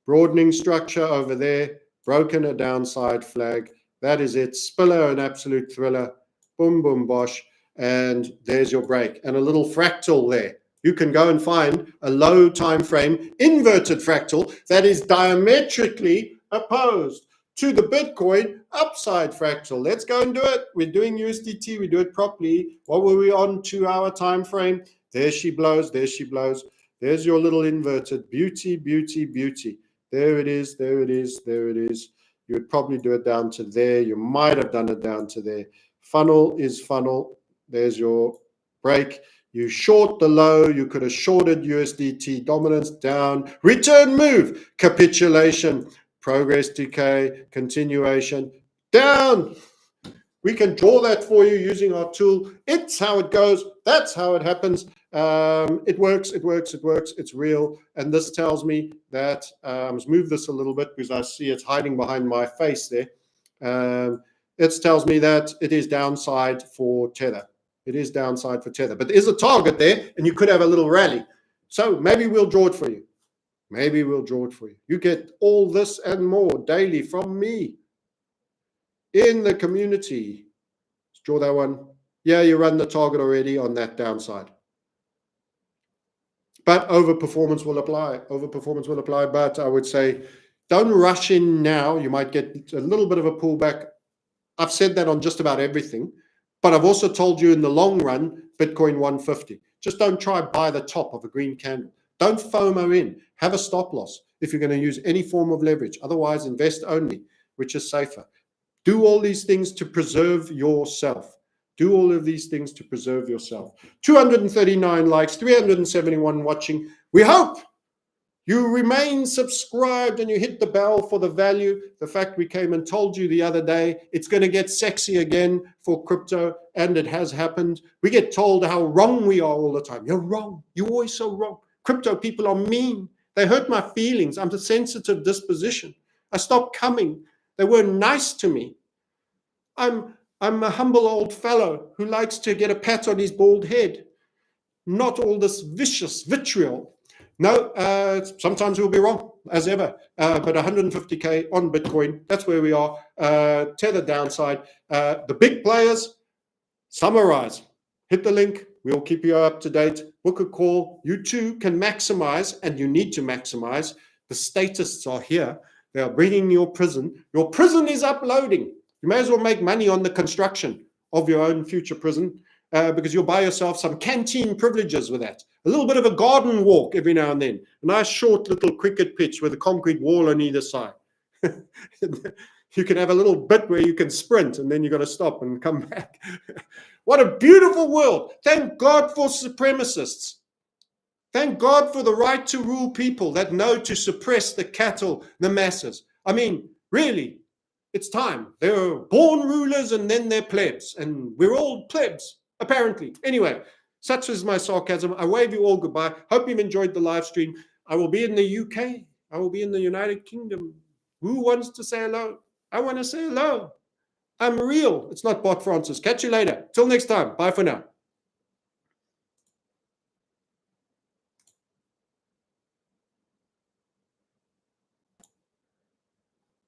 Broadening structure over there. Broken a downside flag. That is it. Spiller, an absolute thriller. Boom, boom, bosh. And there's your break. And a little fractal there. You can go and find a low time frame inverted fractal that is diametrically opposed to the Bitcoin upside fractal. Let's go and do it. We're doing USDT. We do it properly. What were we on? 2 hour time frame. There she blows. There she blows. There's your little inverted. Beauty, beauty, beauty. There it is, there it is, there it is. You would probably do it down to there. You might have done it down to there. Funnel is funnel. There's your break. You short the low. You could have shorted USDT dominance down. Return move. Capitulation. Progress decay. Continuation. Down. We can draw that for you using our tool. It's how it goes. That's how it happens. It works. It's real. And this tells me that, let's move this a little bit because I see it's hiding behind my face there. It tells me that it is downside for Tether. It is downside for Tether. But there is a target there and you could have a little rally. So maybe we'll draw it for you. Maybe we'll draw it for you. You get all this and more daily from me in the community. Let's draw that one. Yeah, you run the target already on that downside. But overperformance will apply. Overperformance will apply. But I would say don't rush in now. You might get a little bit of a pullback. I've said that on just about everything. But I've also told you in the long run, Bitcoin 150. Just don't try buy the top of a green candle. Don't FOMO in. Have a stop loss if you're going to use any form of leverage. Otherwise, invest only, which is safer. Do all these things to preserve yourself. Do all of these things to preserve yourself. 239 likes, 371 watching. We hope You remain subscribed and you hit the bell for the value. The fact we came and told you the other day, it's going to get sexy again for crypto, and it has happened. We get told how wrong we are all the time. You're wrong. You're always so wrong. Crypto people are mean. They hurt my feelings. I'm a sensitive disposition. I stopped coming. They weren't nice to me. I'm a humble old fellow who likes to get a pat on his bald head. Not all this vicious vitriol. No, sometimes we'll be wrong, as ever. But 150K on Bitcoin, that's where we are. Tether downside. The big players, summarize. Hit the link. We'll keep you up to date. Book a call. You too can maximize, and you need to maximize. The statists are here. They are bringing your prison. Your prison is uploading. You may as well make money on the construction of your own future prison. Because you'll buy yourself some canteen privileges with that. A little bit of a garden walk every now and then. A nice short little cricket pitch with a concrete wall on either side. You can have a little bit where you can sprint and then you've got to stop and come back. What a beautiful world. Thank God for supremacists. Thank God for the right to rule people that know to suppress the cattle, the masses. I mean, really, it's time. They're born rulers and then they're plebs. And we're all plebs. Apparently. Anyway, such is my sarcasm. I wave you all goodbye. Hope you've enjoyed the live stream. I will be in the UK. I will be in the United Kingdom. Who wants to say hello? I want to say hello. I'm real. It's not Bot Francis. Catch you later. Till next time. Bye for now.